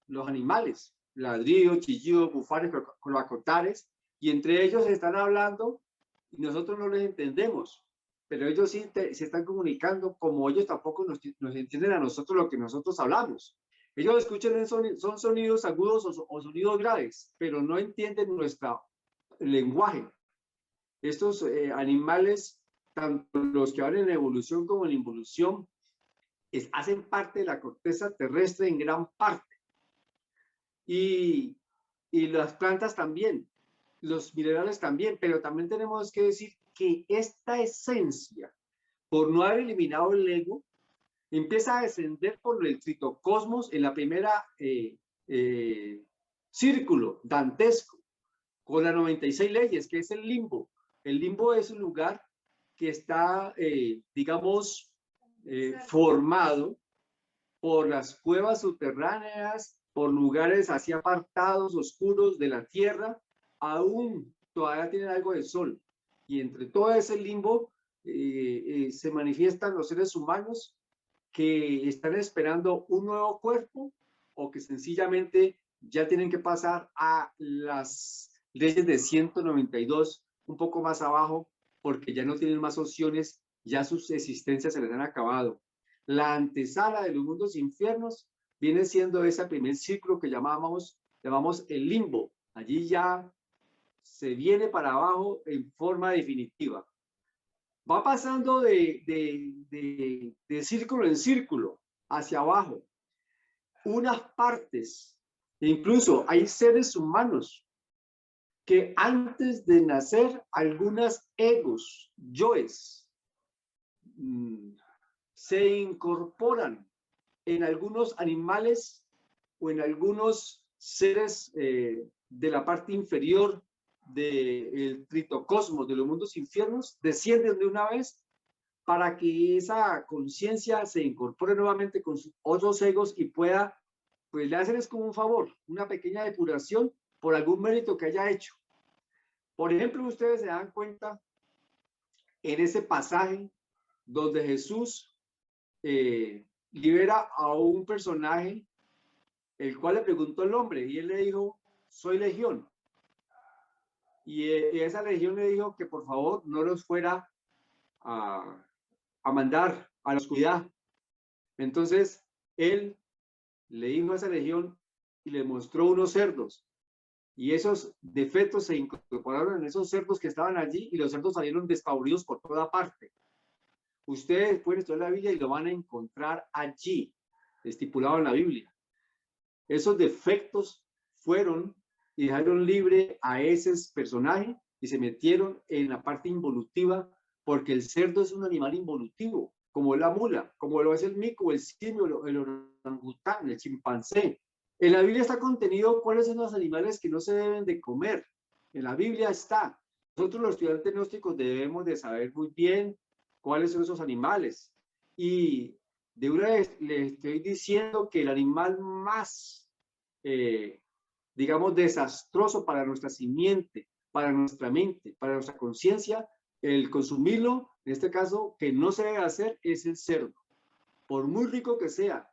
los animales, ladridos, chillidos, bufares, cloacotares, y entre ellos están hablando y nosotros no les entendemos, pero ellos sí se están comunicando como ellos tampoco nos entienden a nosotros lo que nosotros hablamos. Ellos escuchan son sonidos agudos o sonidos graves, pero no entienden nuestro lenguaje. Estos animales, tanto los que van en evolución como en involución, hacen parte de la corteza terrestre en gran parte. Y las plantas también, los minerales también, pero también tenemos que decir que esta esencia, por no haber eliminado el ego, empieza a descender por el tritocosmos en la primera círculo dantesco, con las 96 leyes, que es el limbo. El limbo es un lugar que está, digamos, formado por las cuevas subterráneas, por lugares así apartados, oscuros de la tierra, aún todavía tienen algo de sol. Y entre todo ese limbo se manifiestan los seres humanos que están esperando un nuevo cuerpo o que sencillamente ya tienen que pasar a las leyes de 192, un poco más abajo, porque ya no tienen más opciones, ya sus existencias se les han acabado. La antesala de los mundos infiernos viene siendo ese primer ciclo que llamamos el limbo. Allí ya se viene para abajo en forma definitiva. Va pasando de círculo en círculo hacia abajo. Unas partes, incluso hay seres humanos que antes de nacer, algunas egos, yoes, se incorporan en algunos animales o en algunos seres de la parte inferior del tritocosmos, de los mundos infiernos, descienden de una vez para que esa conciencia se incorpore nuevamente con sus otros egos y pueda, pues le hacen es como un favor, una pequeña depuración por algún mérito que haya hecho. Por ejemplo, ustedes se dan cuenta en ese pasaje donde Jesús libera a un personaje, el cual le preguntó al hombre y él le dijo, soy legión. Y esa legión le dijo que por favor no los fuera a mandar a la oscuridad. Entonces él le dijo a esa legión y le mostró unos cerdos. Y esos defectos se incorporaron en esos cerdos que estaban allí y los cerdos salieron despavoridos por toda parte. Ustedes pueden estudiar la Biblia y lo van a encontrar allí, estipulado en la Biblia. Esos defectos fueron y dejaron libre a ese personaje y se metieron en la parte involutiva, porque el cerdo es un animal involutivo, como la mula, como lo es el mico, el simio, el orangután, el chimpancé. En la Biblia está contenido cuáles son los animales que no se deben de comer. En la Biblia está. Nosotros los estudiantes gnósticos debemos de saber muy bien cuáles son esos animales. Y de una vez les estoy diciendo que el animal más, digamos, desastroso para nuestra simiente, para nuestra mente, para nuestra conciencia, el consumirlo, en este caso, que no se debe hacer, es el cerdo. Por muy rico que sea,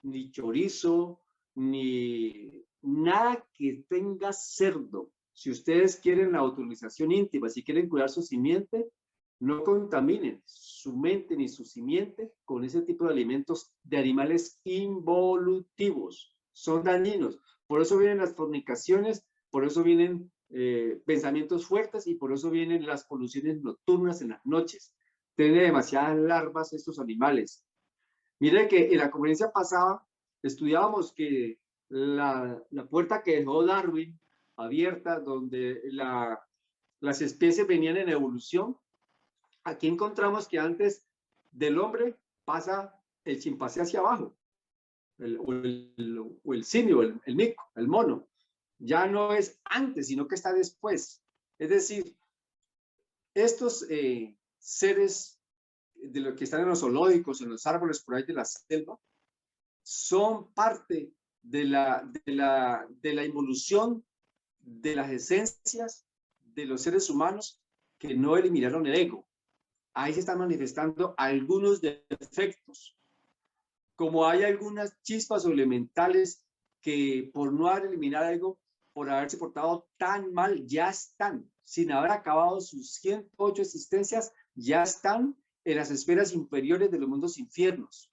ni chorizo, ni nada que tenga cerdo. Si ustedes quieren la autorización íntima, si quieren cuidar su simiente, no contaminen su mente ni su simiente con ese tipo de alimentos de animales involutivos. Son dañinos. Por eso vienen las fornicaciones, por eso vienen pensamientos fuertes y por eso vienen las poluciones nocturnas en las noches. Tienen demasiadas larvas estos animales. Mire que en la conferencia pasada estudiábamos que la puerta que dejó Darwin abierta, donde las especies venían en evolución, aquí encontramos que antes del hombre pasa el chimpancé hacia abajo, o el simio, el mico, el mono. Ya no es antes, sino que está después. Es decir, estos seres de los que están en los zoológicos, en los árboles por ahí de la selva, son parte de la evolución de las esencias de los seres humanos que no eliminaron el ego. Ahí se están manifestando algunos defectos, como hay algunas chispas elementales que por no haber eliminado algo, por haberse portado tan mal, ya están, sin haber acabado sus 108 existencias, ya están en las esferas inferiores de los mundos infiernos.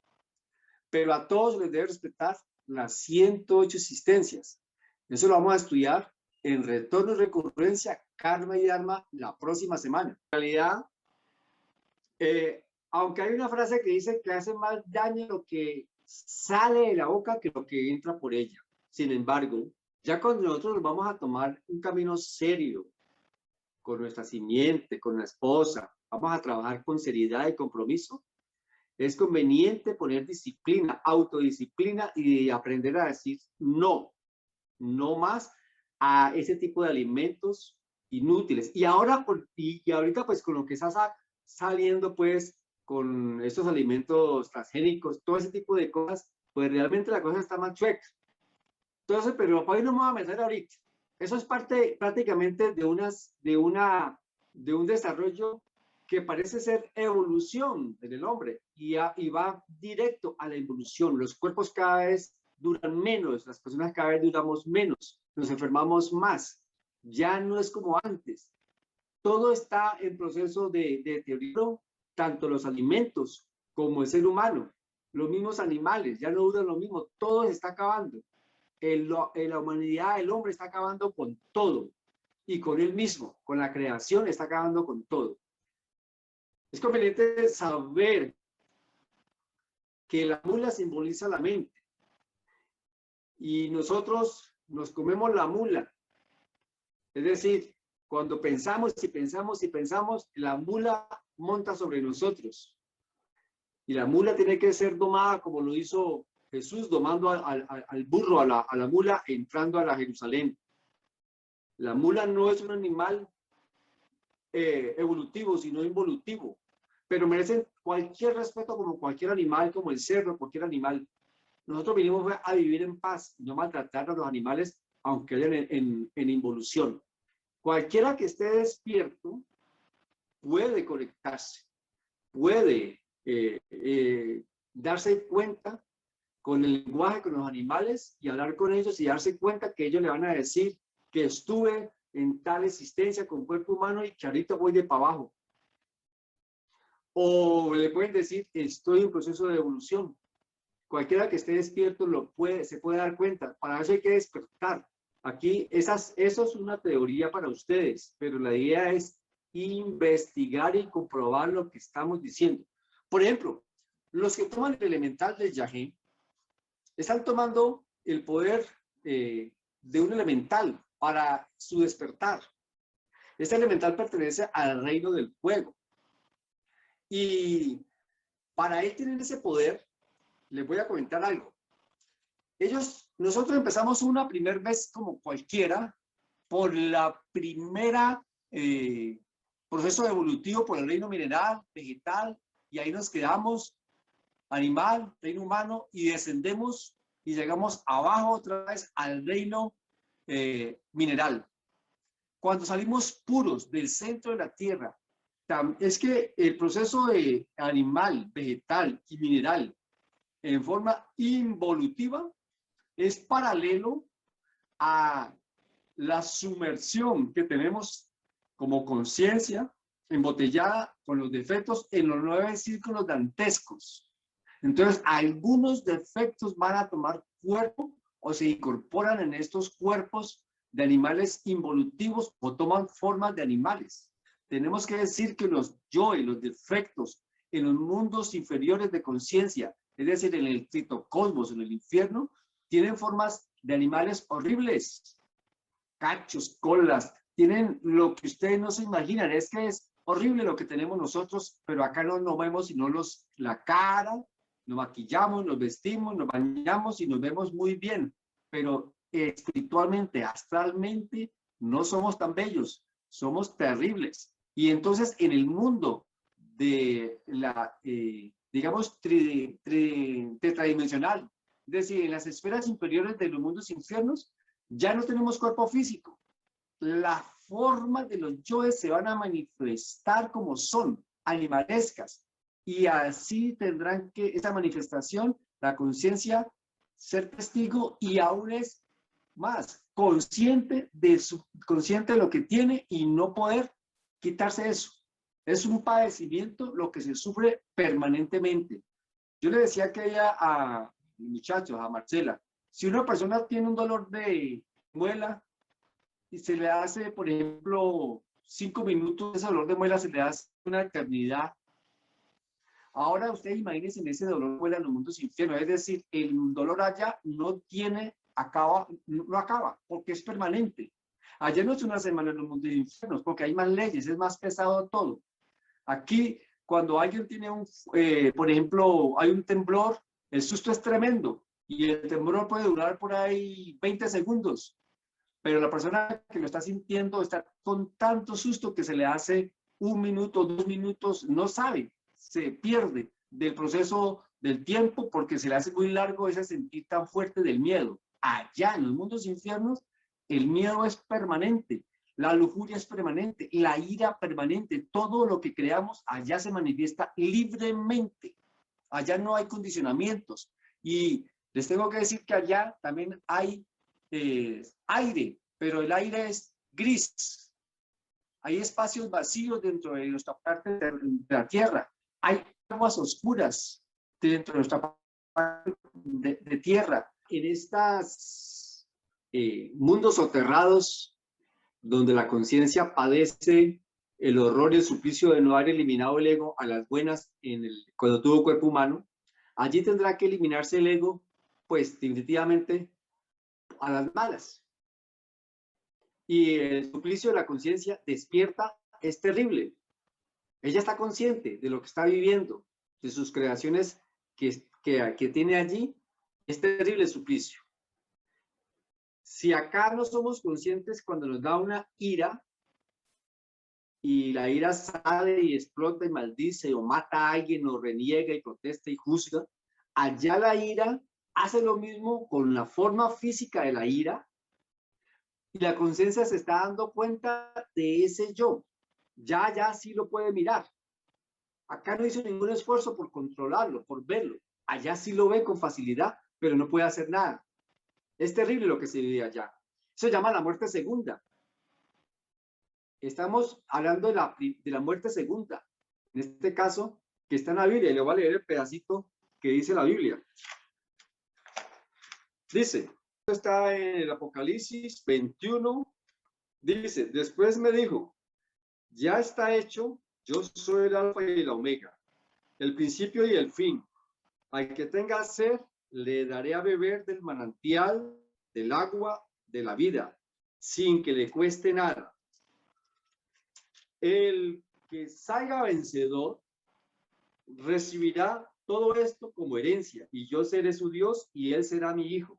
Pero a todos les debe respetar las 108 existencias. Eso lo vamos a estudiar en Retorno y Recurrencia, Karma y Dharma la próxima semana. En realidad, aunque hay una frase que dice que hace más daño lo que sale de la boca que lo que entra por ella. Sin embargo, ya cuando nosotros vamos a tomar un camino serio con nuestra simiente, con la esposa, vamos a trabajar con seriedad y compromiso, es conveniente poner disciplina, autodisciplina y aprender a decir no, no más a ese tipo de alimentos inútiles. Y ahora, y ahorita pues con lo que está saliendo pues con estos alimentos transgénicos, todo ese tipo de cosas, pues realmente la cosa está más chueca. Entonces, pero para ahí no me voy a meter ahorita. Eso es parte prácticamente de un desarrollo que parece ser evolución en el hombre y va directo a la evolución. Los cuerpos cada vez duran menos, las personas cada vez duramos menos, nos enfermamos más. Ya no es como antes. Todo está en proceso de deterioro, tanto los alimentos como el ser humano. Los mismos animales ya no duran lo mismo, todo se está acabando. La humanidad, el hombre está acabando con todo y con él mismo, con la creación está acabando con todo. Es conveniente saber que la mula simboliza la mente y nosotros nos comemos la mula. Es decir, cuando pensamos y pensamos y pensamos, la mula monta sobre nosotros. Y la mula tiene que ser domada como lo hizo Jesús, domando al burro, a la mula, entrando a la Jerusalén. La mula no es un animal evolutivo, sino involutivo, pero merecen cualquier respeto como cualquier animal, como el cerdo, cualquier animal. Nosotros vinimos a vivir en paz, no maltratar a los animales, aunque hayan en involución. Cualquiera que esté despierto puede conectarse, puede darse cuenta con el lenguaje, con los animales y hablar con ellos y darse cuenta que ellos le van a decir que estuve en tal existencia con cuerpo humano y que ahorita voy de para abajo. O le pueden decir, estoy en proceso de evolución. Cualquiera que esté despierto se puede dar cuenta. Para eso hay que despertar. Aquí, eso es una teoría para ustedes, pero la idea es investigar y comprobar lo que estamos diciendo. Por ejemplo, los que toman el elemental del yagé están tomando el poder de un elemental para su despertar. Este elemental pertenece al reino del fuego. Y para él tener ese poder, les voy a comentar algo. Nosotros empezamos una primera vez como cualquiera, por la primera proceso evolutivo por el reino mineral, vegetal, y ahí nos quedamos, animal, reino humano, y descendemos y llegamos abajo otra vez al reino mineral. Cuando salimos puros del centro de la tierra, es que el proceso de animal, vegetal y mineral en forma involutiva es paralelo a la sumersión que tenemos como conciencia embotellada con los defectos en los 9 círculos dantescos. Entonces, algunos defectos van a tomar cuerpo o se incorporan en estos cuerpos de animales involutivos o toman formas de animales. Tenemos que decir que los yo y los defectos en los mundos inferiores de conciencia, es decir, en el citocosmos, en el infierno, tienen formas de animales horribles, cachos, colas, tienen lo que ustedes no se imaginan. Es que es horrible lo que tenemos nosotros, pero acá no vemos sino la cara, nos maquillamos, nos vestimos, nos bañamos y nos vemos muy bien, pero espiritualmente, astralmente, no somos tan bellos, somos terribles. Y entonces en el mundo de la, digamos, tetradimensional, es decir, en las esferas inferiores de los mundos infiernos, ya no tenemos cuerpo físico. La forma de los yoes se van a manifestar como son, animalescas, y así tendrán que esa manifestación, la conciencia, ser testigo y aún es más consciente consciente de lo que tiene y no poder quitarse eso. Es un padecimiento lo que se sufre permanentemente. Yo le decía que ella a muchachos, a Marcela, si una persona tiene un dolor de muela y se le hace, por ejemplo, 5 minutos, ese dolor de muela se le hace una eternidad. Ahora ustedes imagínense en ese dolor de muela en los mundos infiernos, es decir, el dolor allá no acaba, porque es permanente. Allá no es una semana en los mundos infiernos, porque hay más leyes, es más pesado todo. Aquí, cuando alguien tiene por ejemplo, hay un temblor, el susto es tremendo y el temblor puede durar por ahí 20 segundos, pero la persona que lo está sintiendo está con tanto susto que se le hace 1 minuto, 2 minutos, no sabe, se pierde del proceso del tiempo porque se le hace muy largo ese sentir tan fuerte del miedo. Allá en los mundos infiernos, el miedo es permanente. La lujuria es permanente, la ira permanente, todo lo que creamos allá se manifiesta libremente. Allá no hay condicionamientos. Y les tengo que decir que allá también hay aire, pero el aire es gris. Hay espacios vacíos dentro de nuestra parte de la tierra. Hay aguas oscuras dentro de nuestra parte de tierra. En estos mundos soterrados, donde la conciencia padece el horror y el suplicio de no haber eliminado el ego a las buenas cuando tuvo cuerpo humano, allí tendrá que eliminarse el ego, pues definitivamente a las malas. Y el suplicio de la conciencia despierta es terrible. Ella está consciente de lo que está viviendo, de sus creaciones que tiene allí. Es terrible el suplicio. Si acá no somos conscientes cuando nos da una ira, y la ira sale y explota y maldice o mata a alguien o reniega y protesta y juzga, allá la ira hace lo mismo con la forma física de la ira y la conciencia se está dando cuenta de ese yo. Ya sí lo puede mirar. Acá no hizo ningún esfuerzo por controlarlo, por verlo. Allá sí lo ve con facilidad, pero no puede hacer nada. Es terrible lo que se vive allá. Eso se llama la muerte segunda. Estamos hablando de la muerte segunda. En este caso, que está en la Biblia. Y le voy a leer el pedacito que dice la Biblia. Dice, está en el Apocalipsis 21. Dice, después me dijo, ya está hecho, yo soy el alfa y la omega, el principio y el fin. Al que tenga sed, le daré a beber del manantial, del agua, de la vida, sin que le cueste nada. El que salga vencedor recibirá todo esto como herencia, y yo seré su Dios y él será mi hijo.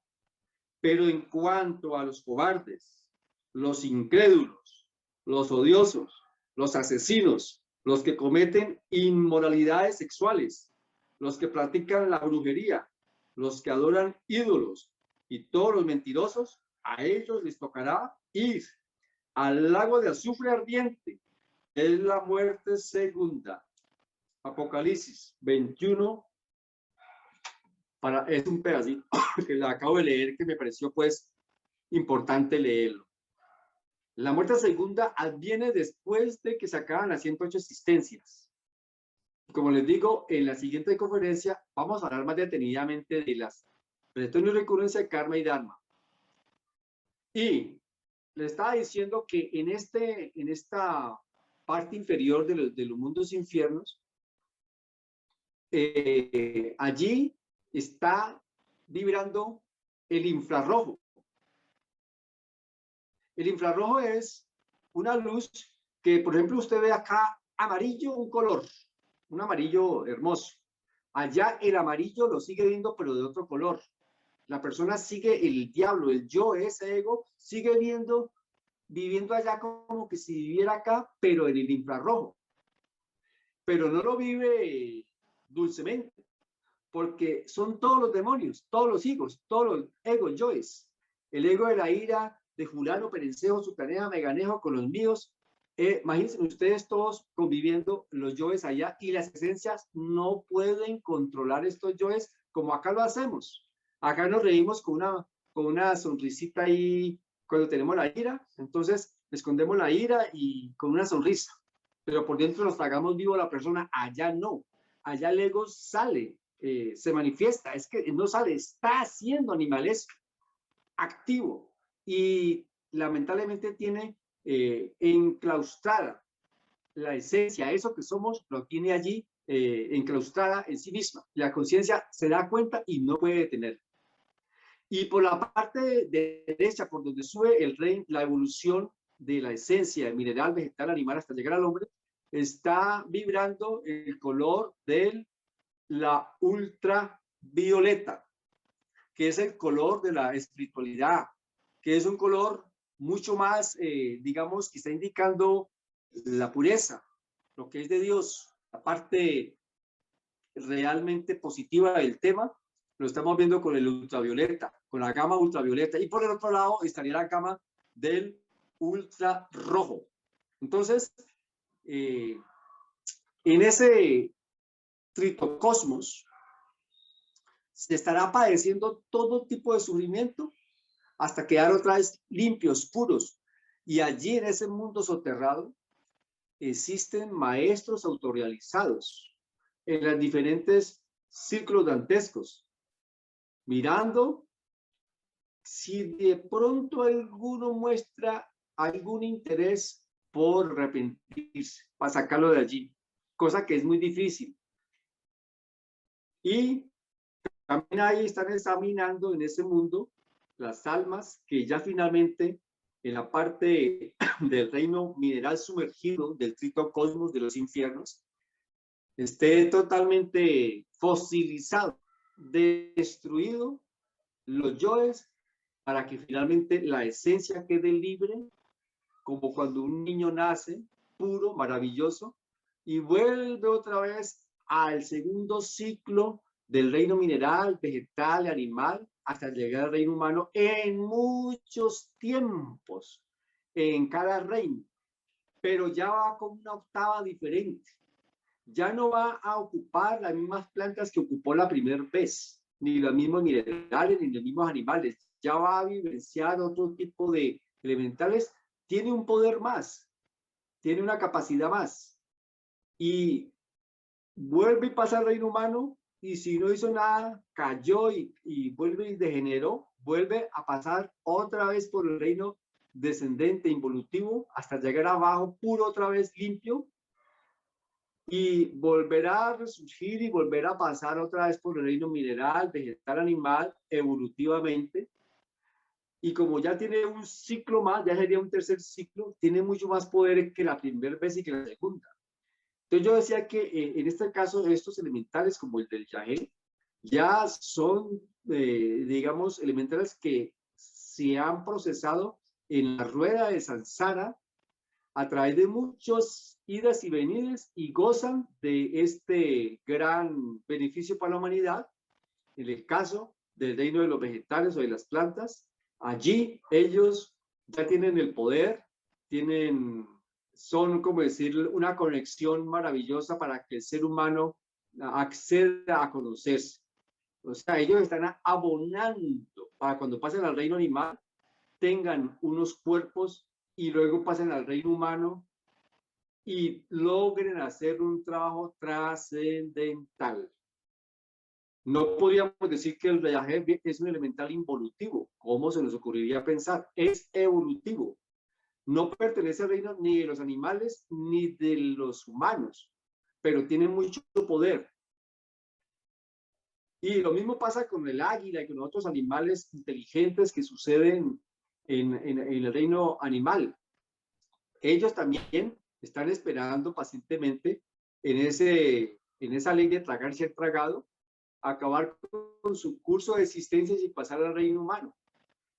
Pero en cuanto a los cobardes, los incrédulos, los odiosos, los asesinos, los que cometen inmoralidades sexuales, los que practican la brujería, los que adoran ídolos y todos los mentirosos, a ellos les tocará ir al lago de azufre ardiente. Es la muerte segunda. Apocalipsis 21. Es un pedacito que la acabo de leer que me pareció pues importante leerlo. La muerte segunda adviene después de que se acaban las 108 existencias. Como les digo, en la siguiente conferencia vamos a hablar más detenidamente de las retorno y recurrencia de karma y dharma. Y le estaba diciendo que en esta parte inferior de los mundos infiernos, allí está vibrando el infrarrojo. El infrarrojo es una luz que, por ejemplo, usted ve acá amarillo, un amarillo hermoso. Allá el amarillo lo sigue viendo, pero de otro color. La persona sigue el diablo, el yo, ese ego, sigue viviendo allá como que si viviera acá, pero en el infrarrojo. Pero no lo vive dulcemente, porque son todos los demonios, todos los egos, todos los egos, yoes. El ego de la ira, de Julano, Perencejo, Sutanea, Meganejo, con los míos. Imagínense ustedes todos conviviendo los yoes allá y las esencias no pueden controlar estos yoes como acá lo hacemos. Acá nos reímos con una sonrisita ahí cuando tenemos la ira, entonces escondemos la ira y con una sonrisa, pero por dentro nos tragamos vivo a la persona. Allá no, allá el ego sale, se manifiesta, es que no sale, está haciendo animalesco, activo, y lamentablemente tiene enclaustrada la esencia, eso que somos, lo tiene allí enclaustrada en sí misma. La conciencia se da cuenta y no puede detener. Y por la parte derecha, por donde sube el rey, la evolución de la esencia mineral, vegetal, animal, hasta llegar al hombre, está vibrando el color de la ultravioleta, que es el color de la espiritualidad, que es un color mucho más, digamos, que está indicando la pureza, lo que es de Dios, la parte realmente positiva del tema. Lo estamos viendo con el ultravioleta, con la gama ultravioleta, y por el otro lado estaría la gama del ultrarrojo. Entonces, en ese tritocosmos se estará padeciendo todo tipo de sufrimiento hasta quedar otra vez limpios, puros. Y allí en ese mundo soterrado existen maestros autorrealizados en los diferentes círculos dantescos, mirando si de pronto alguno muestra algún interés por arrepentirse, para sacarlo de allí, cosa que es muy difícil. Y también ahí están examinando en ese mundo las almas que ya finalmente en la parte del reino mineral sumergido del tritocosmos de los infiernos esté totalmente fosilizado, destruido los yoes, para que finalmente la esencia quede libre, como cuando un niño nace, puro, maravilloso, y vuelve otra vez al segundo ciclo del reino mineral, vegetal, animal, hasta llegar al reino humano en muchos tiempos, en cada reino, pero ya va con una octava diferente. Ya no va a ocupar las mismas plantas que ocupó la primera vez, ni los mismos minerales, ni los mismos animales. Ya va a vivenciar otro tipo de elementales. Tiene un poder más, tiene una capacidad más. Y vuelve y pasa al reino humano, y si no hizo nada, cayó y vuelve y degeneró, vuelve a pasar otra vez por el reino descendente, involutivo, hasta llegar abajo, puro otra vez, limpio, y volverá a resurgir y volverá a pasar otra vez por el reino mineral, vegetal, animal, evolutivamente. Y como ya tiene un ciclo más, ya sería un tercer ciclo, tiene mucho más poder que la primera vez y que la segunda. Entonces yo decía que en este caso estos elementales como el del Yahé ya son, digamos, elementales que se han procesado en la rueda de Sansara a través de muchos idas y venidas y gozan de este gran beneficio para la humanidad. En el caso del reino de los vegetales o de las plantas, allí ellos ya tienen el poder, son como decir una conexión maravillosa para que el ser humano acceda a conocerse. O sea, ellos están abonando para cuando pasen al reino animal, tengan unos cuerpos y luego pasen al reino humano y logren hacer un trabajo trascendental. No podríamos decir que el viaje es un elemental involutivo. ¿Cómo se nos ocurriría pensar? Es evolutivo. No pertenece al reino ni de los animales ni de los humanos, pero tiene mucho poder. Y lo mismo pasa con el águila y con otros animales inteligentes que suceden en el reino animal. Ellos también están esperando pacientemente en esa ley de tragar y ser tragado acabar con su curso de existencia y pasar al reino humano.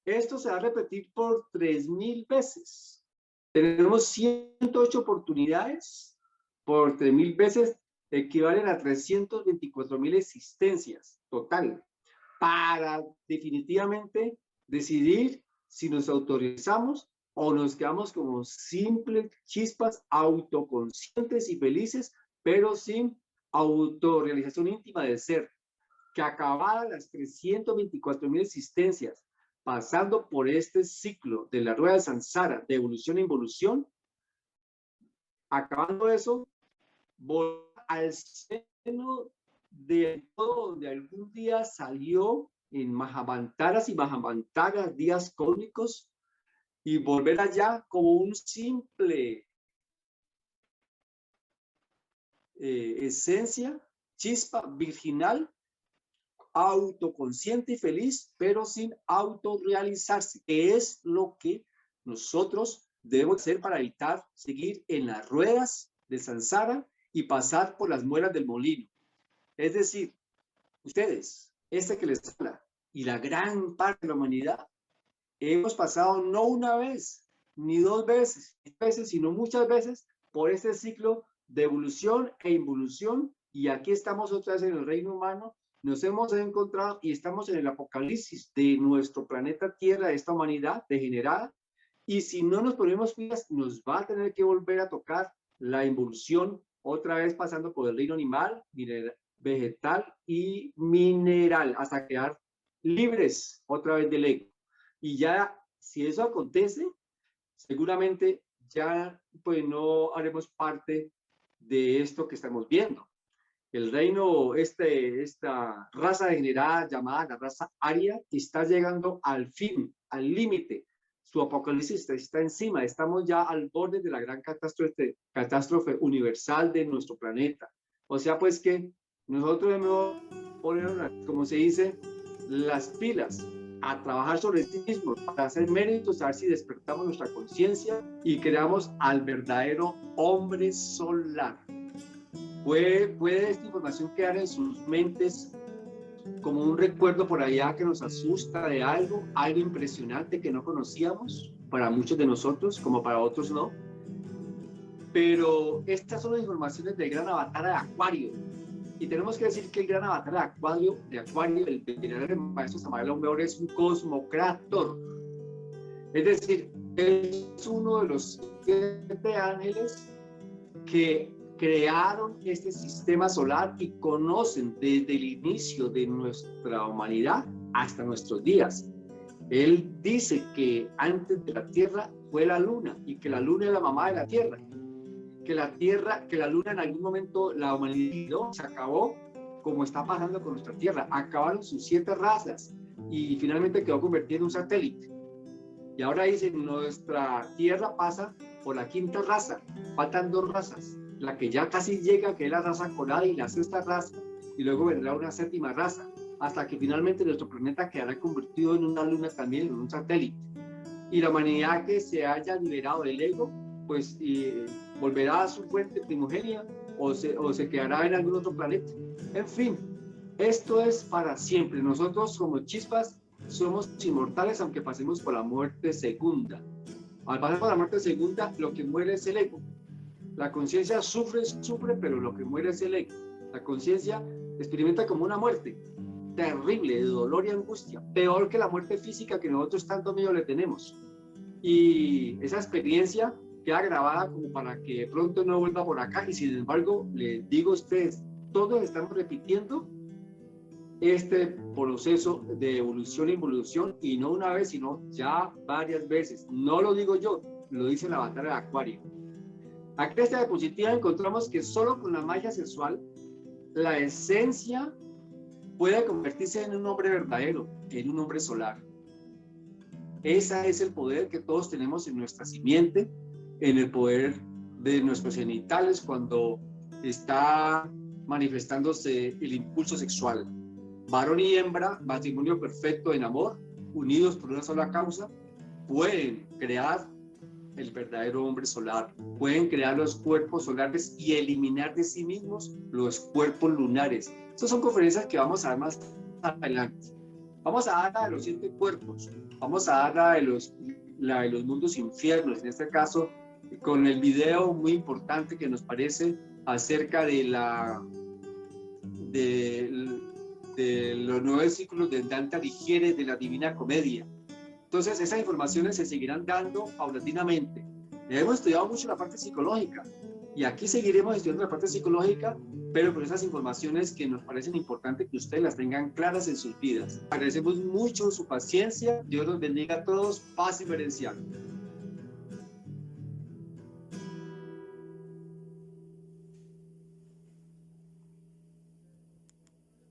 Esto se va a repetir por 3.000 veces. Tenemos 108 oportunidades por 3.000 veces, equivalen a 324.000 existencias total, para definitivamente decidir si nos autorizamos o nos quedamos como simples chispas autoconscientes y felices, pero sin autorrealización íntima del ser, que acabadas las 324.000 existencias, pasando por este ciclo de la rueda de Sansara, de evolución e involución, acabando eso, volver al seno de todo donde algún día salió en Mahamantaras y Mahamantaras, días cósmicos, y volver allá como un simple esencia, chispa virginal, autoconsciente y feliz, pero sin autorrealizarse, que es lo que nosotros debemos hacer para evitar seguir en las ruedas de Sansara y pasar por las muelas del molino. Es decir, ustedes, que les habla, y la gran parte de la humanidad, hemos pasado no una vez, ni dos veces, sino muchas veces por este ciclo de evolución e involución, y aquí estamos otra vez en el reino humano. Nos hemos encontrado y estamos en el apocalipsis de nuestro planeta Tierra, de esta humanidad degenerada, y si no nos ponemos pilas, nos va a tener que volver a tocar la involución, otra vez pasando por el reino animal, vegetal y mineral, hasta quedar libres otra vez del ego. Y ya, si eso acontece, seguramente ya pues no haremos parte de esto que estamos viendo. El reino, esta raza degenerada llamada la raza aria, está llegando al fin, al límite. Su apocalipsis está encima. Estamos ya al borde de la gran catástrofe universal de nuestro planeta. O sea, pues que nosotros debemos poner, como se dice, las pilas a trabajar sobre sí mismos para hacer méritos, a ver si despertamos nuestra conciencia y creamos al verdadero hombre solar. ¿Puede esta información quedar en sus mentes como un recuerdo por allá que nos asusta de algo impresionante que no conocíamos, para muchos de nosotros, como para otros no? Pero estas son las informaciones del gran avatar de Acuario. Y tenemos que decir que el gran avatar de Acuario, el venerable maestro Samael Aun Weor, es un cosmocrator. Es decir, es uno de los 7 ángeles que crearon este sistema solar y conocen desde el inicio de nuestra humanidad hasta nuestros días. Él dice que antes de la Tierra fue la Luna y que la Luna es la mamá de la Tierra. Que la Luna en algún momento la humanidad se acabó, como está pasando con nuestra Tierra. Acabaron sus 7 razas y finalmente quedó convertida en un satélite. Y ahora dicen, nuestra Tierra pasa por la 5ª raza, faltan 2 razas. La que ya casi llega, que es la raza colada, y la 6ª raza, y luego vendrá una 7ª raza, hasta que finalmente nuestro planeta quedará convertido en una luna también, en un satélite. Y la humanidad que se haya liberado del ego, pues volverá a su fuente primogénita o se quedará en algún otro planeta. En fin, esto es para siempre. Nosotros como chispas somos inmortales aunque pasemos por la muerte segunda. Al pasar por la muerte segunda, lo que muere es el ego. La conciencia sufre, pero lo que muere es el ego. La conciencia experimenta como una muerte terrible, de dolor y angustia, peor que la muerte física que nosotros tanto miedo le tenemos. Y esa experiencia queda grabada como para que de pronto no vuelva por acá. Y sin embargo, les digo a ustedes, todos estamos repitiendo este proceso de evolución e involución, y no una vez, sino ya varias veces. No lo digo yo, lo dice el avatar de Acuario. Aquí en esta diapositiva encontramos que solo con la magia sexual la esencia puede convertirse en un hombre verdadero, en un hombre solar. Ese es el poder que todos tenemos en nuestra simiente, en el poder de nuestros genitales cuando está manifestándose el impulso sexual. Varón y hembra, matrimonio perfecto en amor, unidos por una sola causa, pueden crear el verdadero hombre solar. Pueden crear los cuerpos solares y eliminar de sí mismos los cuerpos lunares. Estas son conferencias que vamos a dar más adelante. Vamos a dar la de los 7 cuerpos, vamos a dar la de los mundos infiernos, en este caso con el video muy importante que nos parece acerca de los 9 versículos de Dante Alighieri de la Divina Comedia. Entonces, esas informaciones se seguirán dando paulatinamente. Hemos estudiado mucho la parte psicológica y aquí seguiremos estudiando la parte psicológica, pero con esas informaciones que nos parecen importantes que ustedes las tengan claras en sus vidas. Agradecemos mucho su paciencia. Dios los bendiga a todos. Paz inferencial.